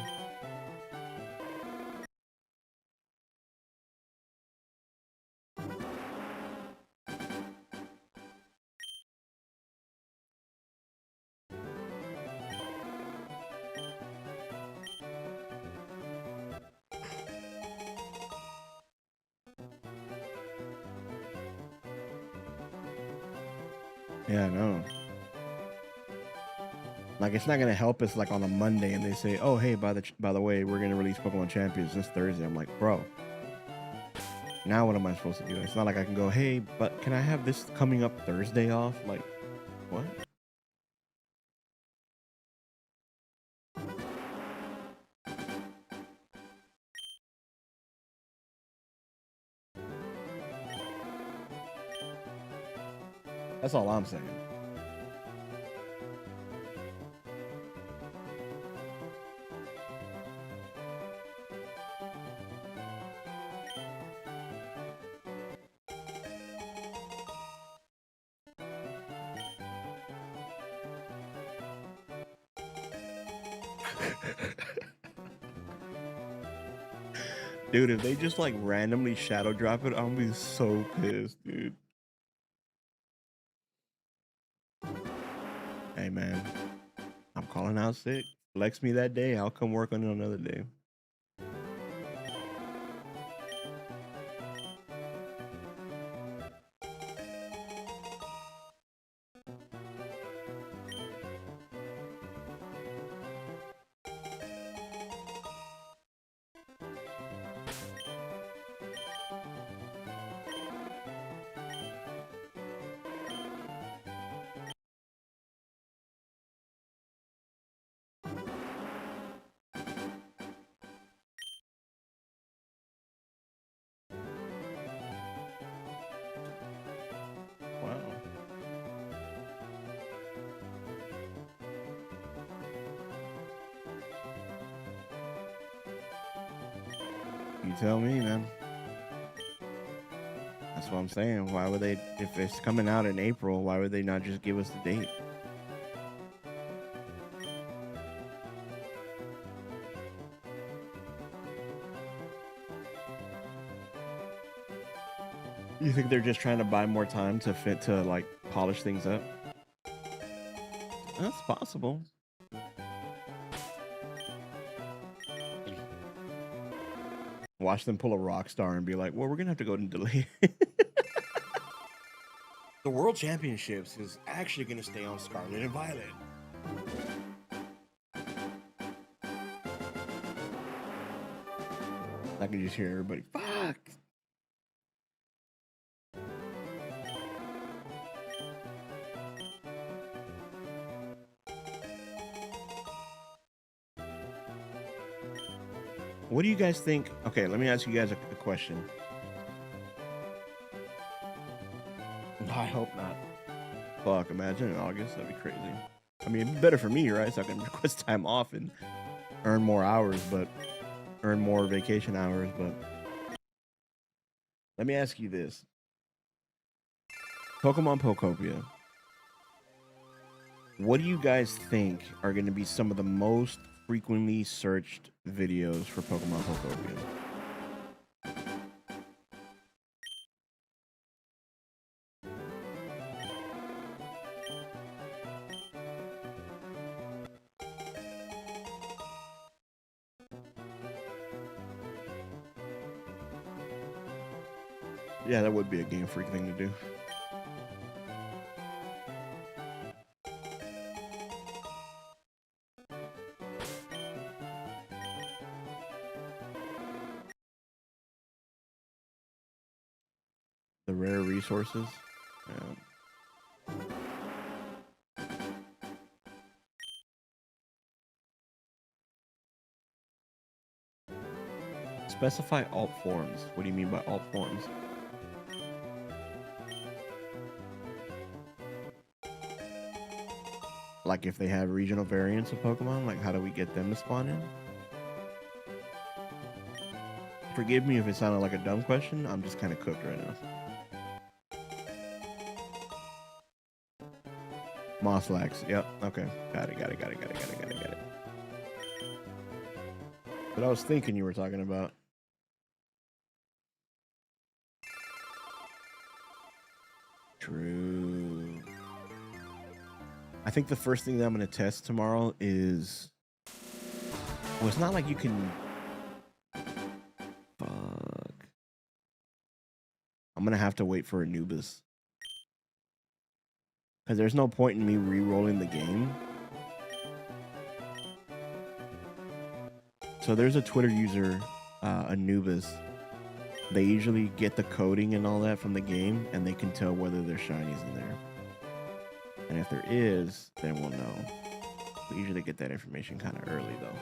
Yeah, I know. Like, it's not gonna help us like on a Monday and they say, "Oh, hey, by the way, we're gonna release Pokemon Champions this Thursday." I'm like, bro, now what am I supposed to do? It's not like I can go, "Hey, but can I have this coming up Thursday off?" Like, what? That's all I'm saying. Dude, if they just like randomly shadow drop it, I'm gonna be so pissed, dude. Hey, man, I'm calling out sick. Flex me that day. I'll come work on it another day. Wow. You tell me, man. That's what I'm saying. Why would they, if it's coming out in April, why would they not just give us the date? You think they're just trying to buy more time to fit to like polish things up? That's possible. Watch them pull a rock star and be like, well, we're gonna have to go and delay. The World Championships is actually gonna stay on Scarlet and Violet. I can just hear everybody, fuck. What do you guys think? Okay, let me ask you guys a question. I hope not. Fuck, imagine in August, that'd be crazy. I mean, it'd be better for me, right? So I can request time off and earn more hours, but earn more vacation hours. But let me ask you this: Pokemon Poptopia. What do you guys think are going to be some of the most frequently searched videos for Pokemon Poptopia? Yeah, that would be a Game Freak thing to do. The rare resources. Yeah. Specify alt forms. What do you mean by alt forms? Like if they have regional variants of Pokemon, like how do we get them to spawn in? Forgive me if it sounded like a dumb question. I'm just kind of cooked right now. Mosslax. Yep. Okay. Got it. But I was thinking you were talking about. True. I think the first thing that I'm going to test tomorrow is... Well, it's not like you can... Fuck. I'm going to have to wait for Anubis. Because there's no point in me re-rolling the game. So there's a Twitter user, Anubis. They usually get the coding and all that from the game, and they can tell whether there's shinies in there. And if there is, then we'll know. We usually get that information kind of early, though.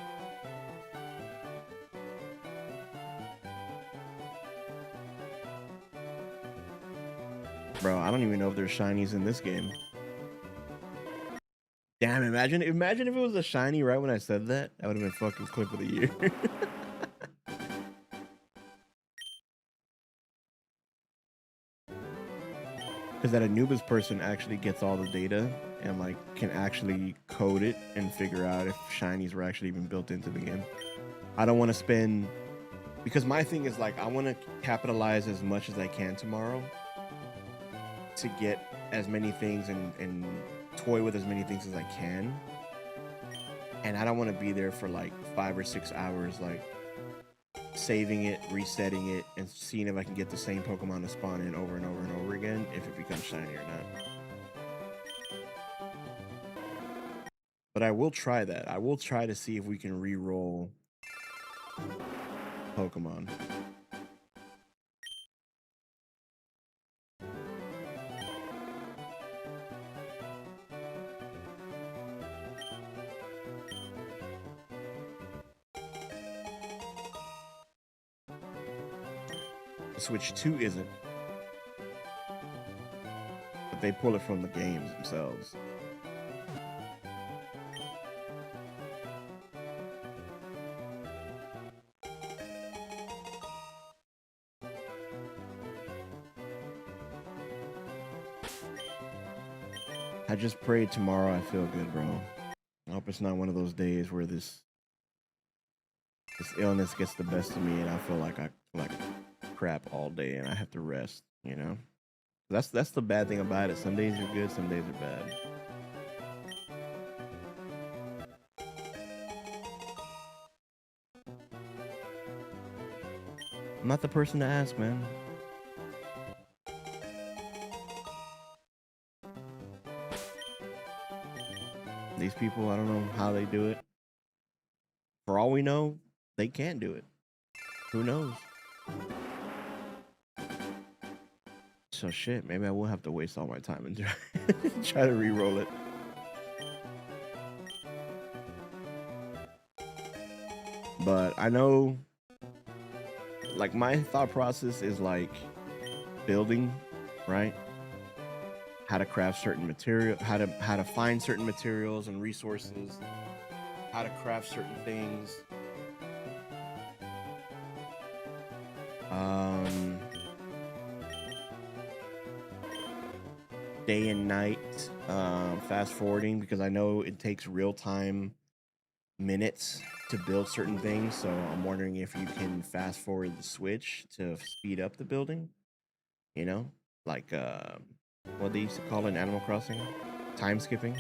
Bro, I don't even know if there's shinies in this game. Damn, imagine if it was a shiny right when I said that. That would have been fucking clip of the year. Because that Anubis person actually gets all the data and like can actually code it and figure out if shinies were actually even built into the game. I don't want to spend, because my thing is like I want to capitalize as much as I can tomorrow to get as many things and toy with as many things as I can. And I don't want to be there for like 5 or 6 hours like saving it, resetting it, and seeing if I can get the same Pokemon to spawn in over and over and over again, if it becomes shiny or not. But I will try that. I will try to see if we can re-roll Pokemon. Switch 2 isn't. But they pull it from the games themselves. I just prayed tomorrow I feel good, bro. I hope it's not one of those days where this illness gets the best of me and I feel like I crap all day and I have to rest, you know? That's the bad thing about it. Some days are good, some days are bad. I'm not the person to ask, man. These people, I don't know how they do it. For all we know, they can't do it. Who knows? So shit, maybe I will have to waste all my time and try to re-roll it. But I know like my thought process is like building, right? How to craft certain material, how to find certain materials and resources, how to craft certain things. Day and night, fast forwarding, because I know it takes real time minutes to build certain things. So I'm wondering if you can fast forward the switch to speed up the building. You know, like what they used to call it in Animal Crossing, time skipping.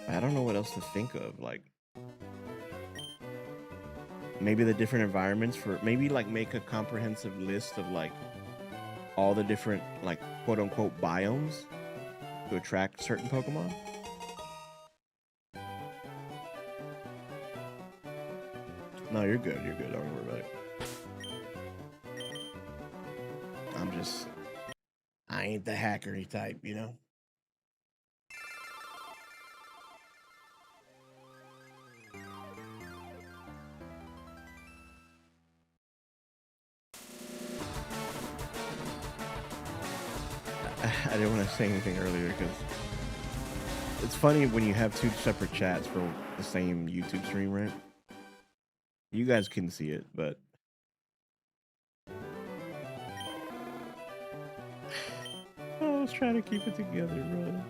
I don't know what else to think of. Like maybe the different environments for maybe like make a comprehensive list of like all the different like quote unquote biomes to attract certain Pokemon. No, you're good. You're good. Don't worry about it. I ain't the hackery type, you know? I didn't want to say anything earlier because it's funny when you have two separate chats for the same YouTube stream, right? You guys couldn't see it, but I was trying to keep it together, bro.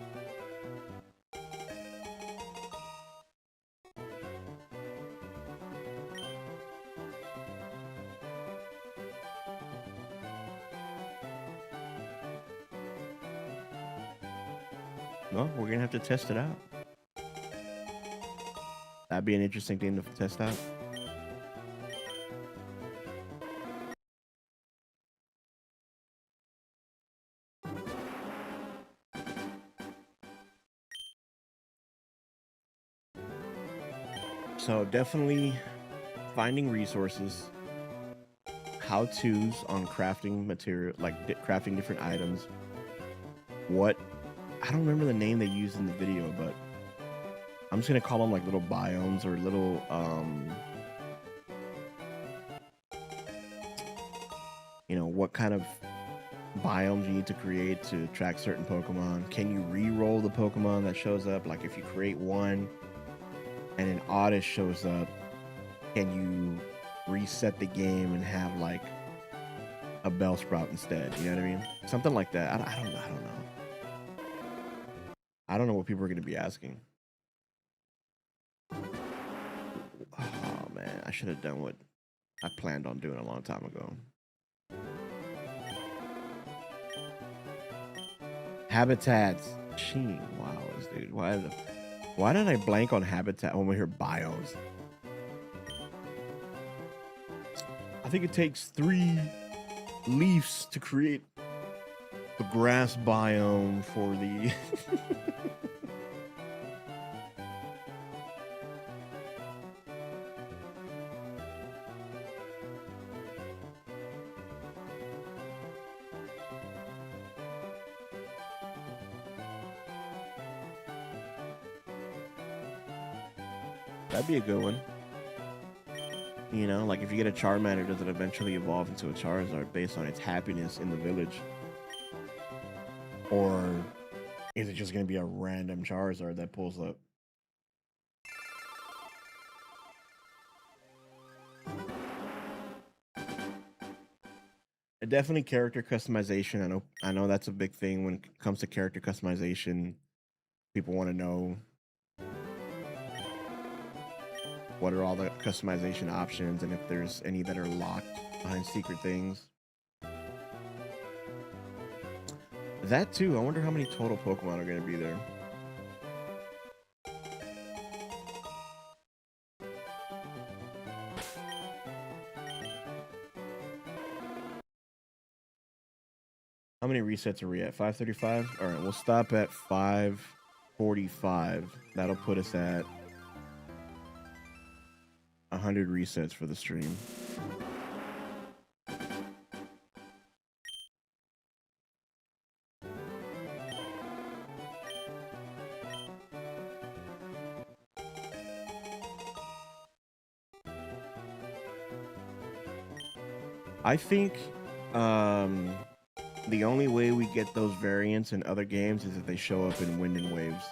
Well, we're gonna have to test it out. That'd be an interesting thing to test out. So definitely finding resources, how-tos on crafting material, like crafting different items. What I don't remember the name they used in the video, but I'm just gonna call them like little biomes or little you know, what kind of biomes you need to create to attract certain Pokemon. Can you re-roll the Pokemon that shows up? Like if you create one and an Oddish shows up, can you reset the game and have like a Bellsprout instead? You know what I mean? Something like that. I don't know. I don't know what people are going to be asking. Oh man, I should have done what I planned on doing a long time ago. Habitats. Sheen. Wow, dude. Why did I blank on habitat when we hear biomes? I think it takes 3 leaves to create the grass biome for the That'd be a good one. You know, like if you get a Charmander, does it eventually evolve into a Charizard based on its happiness in the village? Or is it just going to be a random Charizard that pulls up? Definitely character customization. I know that's a big thing when it comes to character customization. People want to know what are all the customization options and if there's any that are locked behind secret things. That too. I wonder how many total Pokemon are going to be there. How many resets are we at? 535? All right, we'll stop at 545. That'll put us at 100 resets for the stream. I think the only way we get those variants in other games is if they show up in Wind and Waves.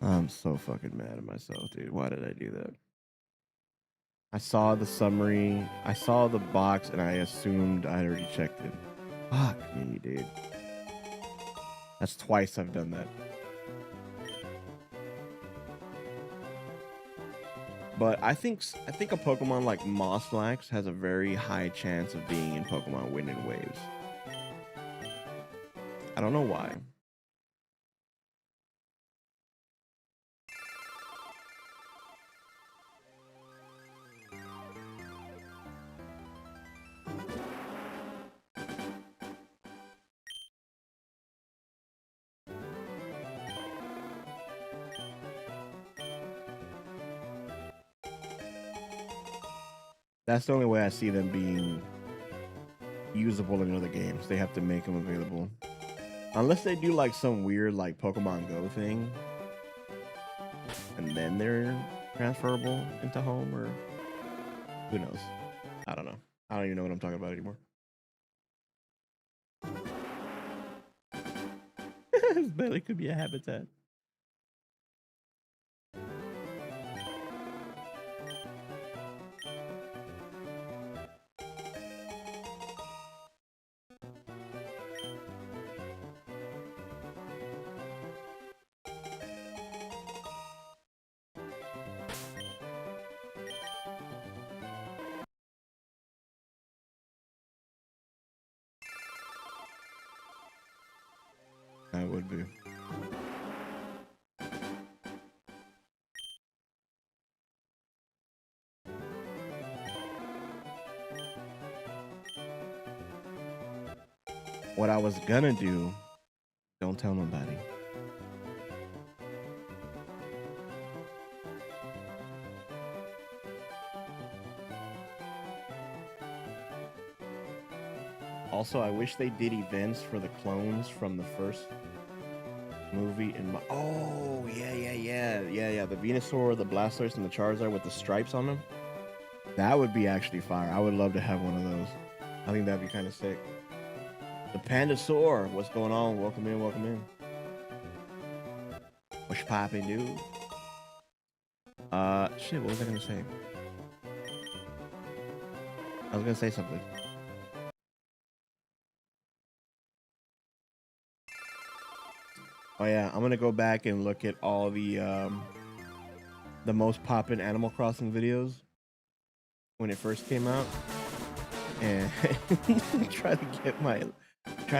I'm so fucking mad at myself, dude. Why did I do that? I saw the summary, I saw the box, and I assumed I already checked it. Fuck me, dude. That's twice I've done that. But I think a Pokemon like Moslax has a very high chance of being in Pokemon Wind and Waves. I don't know why. That's the only way I see them being usable in other games. They have to make them available. Unless they do like some weird like Pokemon Go thing. And then they're transferable into home, or who knows? I don't know. I don't even know what I'm talking about anymore. This belly could be a habitat. That would be. What I was gonna do, don't tell nobody. Also, I wish they did events for the clones from the first movie. Oh, yeah. The Venusaur, the Blastoise, and the Charizard with the stripes on them. That would be actually fire. I would love to have one of those. I think that'd be kind of sick. The Pandasaur, what's going on? Welcome in, welcome in. What's poppin', dude? Shit, what was I gonna say? I was gonna say something. Oh yeah, I'm gonna go back and look at all the most poppin' Animal Crossing videos when it first came out, and trying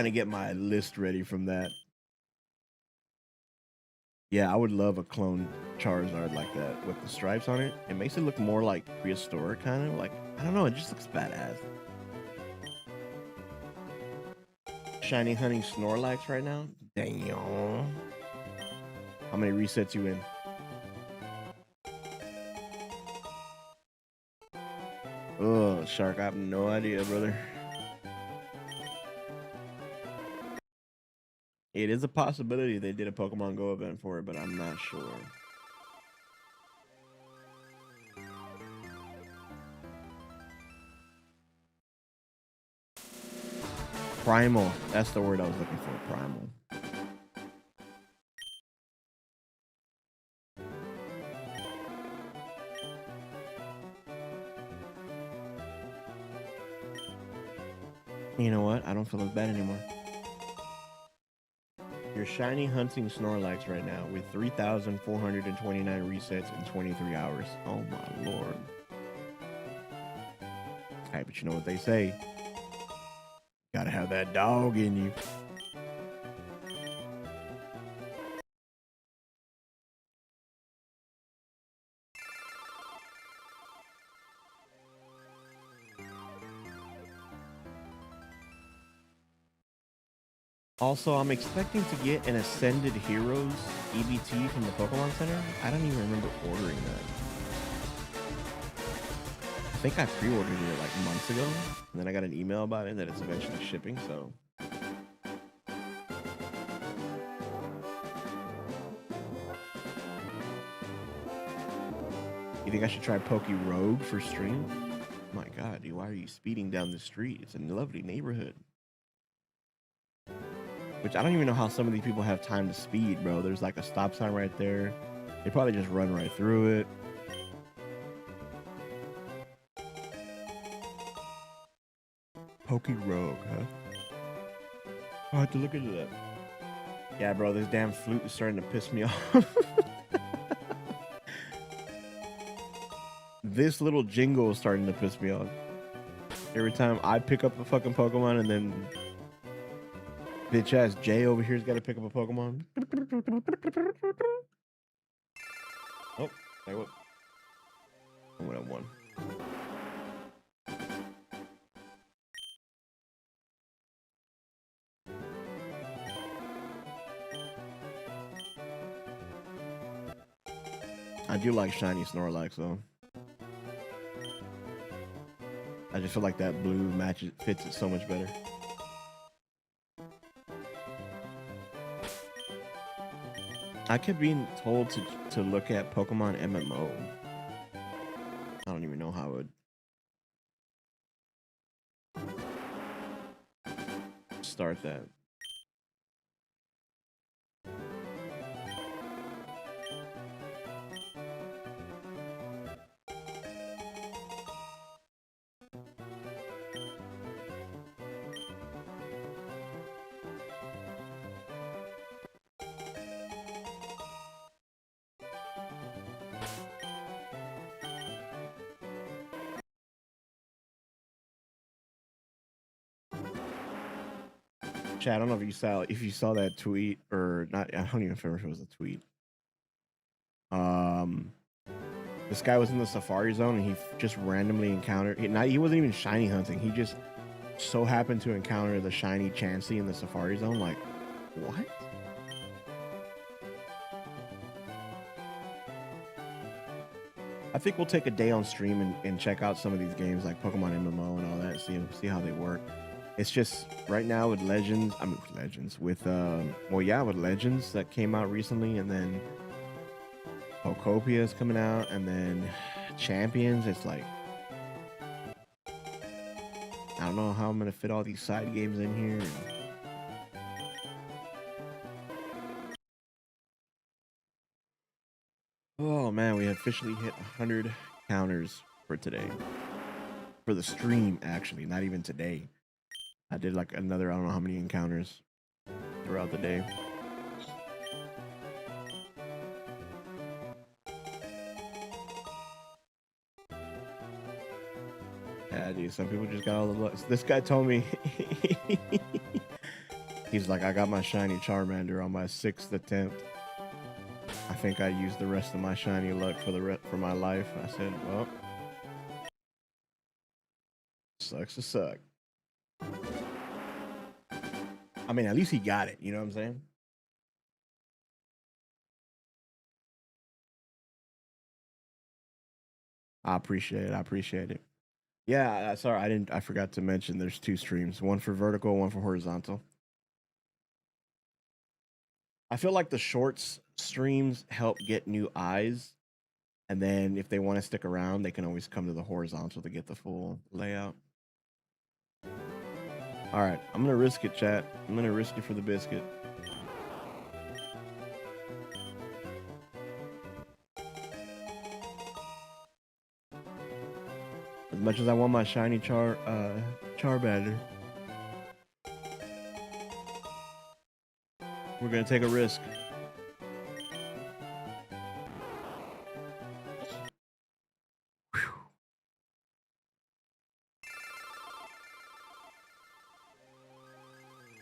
to get my list ready from that. Yeah, I would love a clone Charizard like that with the stripes on it. It makes it look more like prehistoric, kind of like, I don't know, it just looks badass. Shiny Honey Snorlax right now. Damn. How many resets you in? Oh, Shark, I have no idea, brother. It is a possibility they did a Pokemon Go event for it, but I'm not sure. Primal. That's the word I was looking for. Primal. You know what? I don't feel as bad anymore. You're shiny hunting Snorlax right now with 3,429 resets in 23 hours. Oh my lord. Hey, but you know what they say? Gotta have that dog in you. Also, I'm expecting to get an Ascended Heroes EBT from the Pokemon Center. I don't even remember ordering that. I think I pre-ordered it like months ago, and then I got an email about it that it's eventually shipping, so. You think I should try Poke Rogue for stream? My God, dude, why are you speeding down the street? It's a lovely neighborhood. Which I don't even know how some of these people have time to speed, bro. There's like a stop sign right there. They probably just run right through it. Poke Rogue, huh? I'll have to look into that. Yeah, bro, this damn flute is starting to piss me off. This little jingle is starting to piss me off. Every time I pick up a fucking Pokemon and then bitch ass Jay over here's got to pick up a Pokemon. Oh, I went. I went at one. I do like shiny Snorlax though. I just feel like that blue matches fits it so much better. I kept being told to look at Pokemon MMO. I don't even know how it would start that. Chad, I don't know if you saw that tweet or not. I don't even remember if it was a tweet. This guy was in the Safari Zone and he just randomly encountered. He wasn't even shiny hunting. He just so happened to encounter the shiny Chansey in the Safari Zone. Like, what? I think we'll take a day on stream and check out some of these games like Pokemon MMO and all that. See how they work. It's just right now with Legends. I mean, with Legends with with Legends that came out recently, and then Poptopia is coming out, and then Champions. It's like I don't know how I'm gonna fit all these side games in here. Oh man, we officially hit 100 counters for today. For the stream, actually, not even today. I did like another, I don't know how many encounters throughout the day. Yeah, dude, some people just got all the luck. This guy told me, he's like, I got my shiny Charmander on my 6th attempt. I think I used the rest of my shiny luck for my life. I said, well, sucks to suck. I mean, at least he got it. You know what I'm saying? I appreciate it. I appreciate it. Yeah, sorry, I forgot to mention there's 2 streams, one for vertical, one for horizontal. I feel like the shorts streams help get new eyes, and then if they want to stick around, they can always come to the horizontal to get the full layout. All right, I'm gonna risk it, chat. I'm gonna risk it for the biscuit. As much as I want my shiny Charmander, we're gonna take a risk.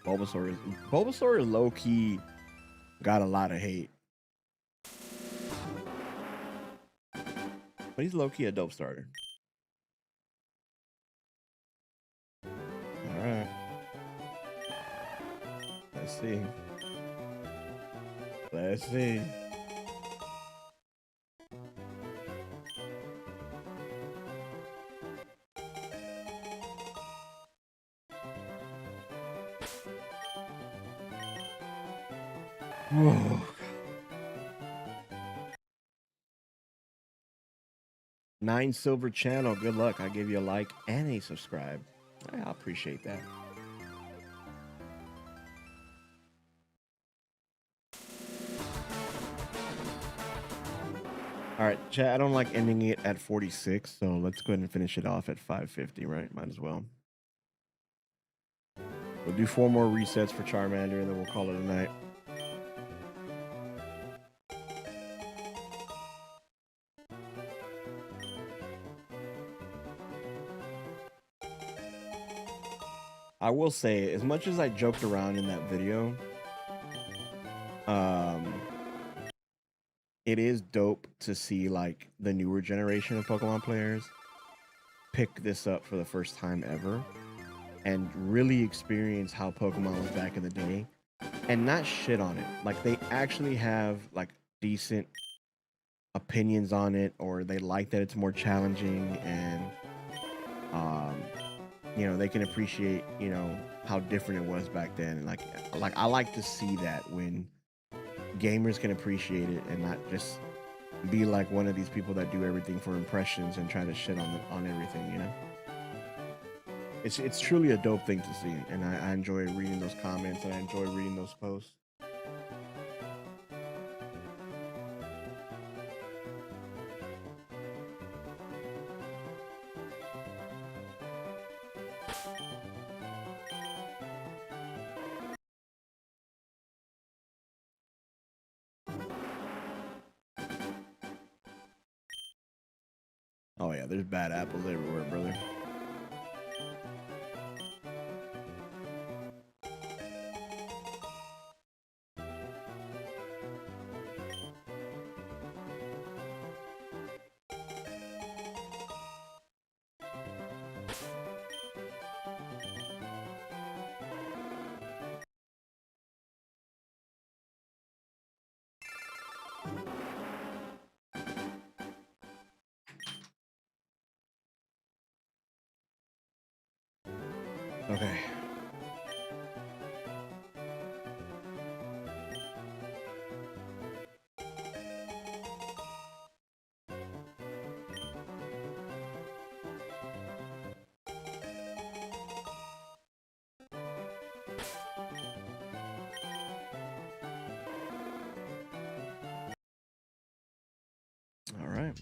Bulbasaur is low key got a lot of hate, but he's low key a dope starter. All right, let's see. Let's see. Whoa. 9 silver channel. Good luck. I give you a like and a subscribe. I appreciate that. All right, chat. I don't like ending it at 46, so let's go ahead and finish it off at 550, right? Might as well. We'll do 4 more resets for Charmander, and then we'll call it a night. I will say, as much as I joked around in that video, it is dope to see like the newer generation of Pokemon players pick this up for the first time ever and really experience how Pokemon was back in the day and not shit on it. Like they actually have like decent opinions on it, or they like that it's more challenging, and you know, they can appreciate, you know, how different it was back then. And like I like to see that when gamers can appreciate it and not just be like one of these people that do everything for impressions and try to shit on everything, you know. It's truly a dope thing to see, and I enjoy reading those comments and I enjoy reading those posts. Oh yeah, there's bad apples everywhere, brother. Okay. All right.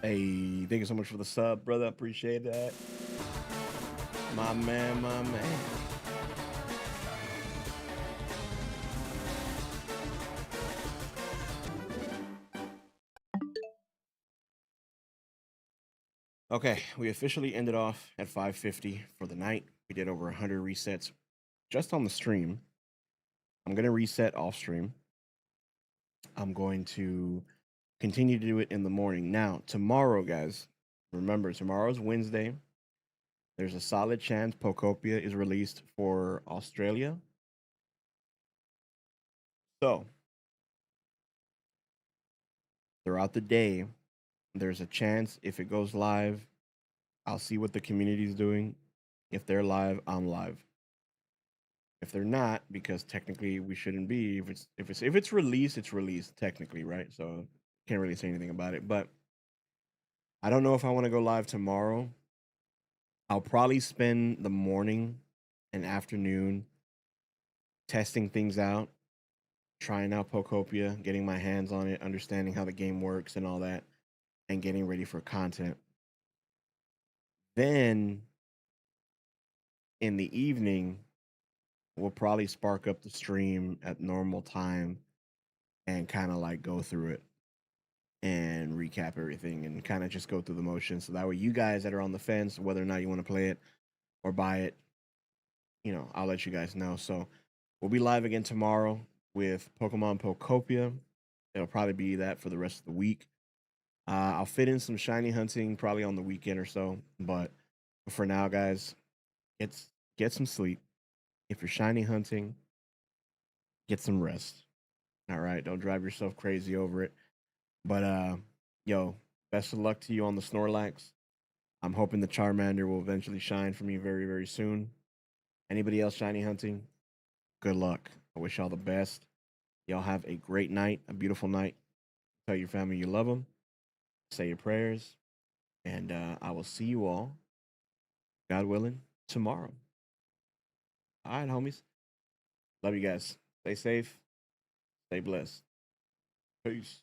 Hey, thank you so much for the sub, brother. Appreciate that. My man, my man. Okay, we officially ended off at 550 for the night. We did over 100 resets just on the stream. I'm going to reset off stream. I'm going to continue to do it in the morning. Now, tomorrow, guys, remember, tomorrow's Wednesday. There's a solid chance Pokopia is released for Australia. So, throughout the day, there's a chance if it goes live, I'll see what the community is doing. If they're live, I'm live. If they're not, because technically we shouldn't be. If it's released, it's released technically, right? So can't really say anything about it. But I don't know if I want to go live tomorrow. I'll probably spend the morning and afternoon testing things out, trying out Pokopia, getting my hands on it, understanding how the game works and all that, and getting ready for content. Then in the evening, we'll probably spark up the stream at normal time and kind of like go through it and recap everything and kind of just go through the motions. So that way, you guys that are on the fence, whether or not you want to play it or buy it, you know, I'll let you guys know. So we'll be live again tomorrow with Pokemon Pokopia. It'll probably be that for the rest of the week. I'll fit in some shiny hunting probably on the weekend or so. But for now, guys, get some sleep. If you're shiny hunting, get some rest. All right, don't drive yourself crazy over it. But yo, best of luck to you on the Snorlax. I'm hoping the Charmander will eventually shine for me very, very soon. Anybody else shiny hunting? Good luck. I wish y'all the best. Y'all have a great night, a beautiful night. Tell your family you love them. Say your prayers. And I will see you all, God willing, tomorrow. All right, homies. Love you guys. Stay safe. Stay blessed. Peace.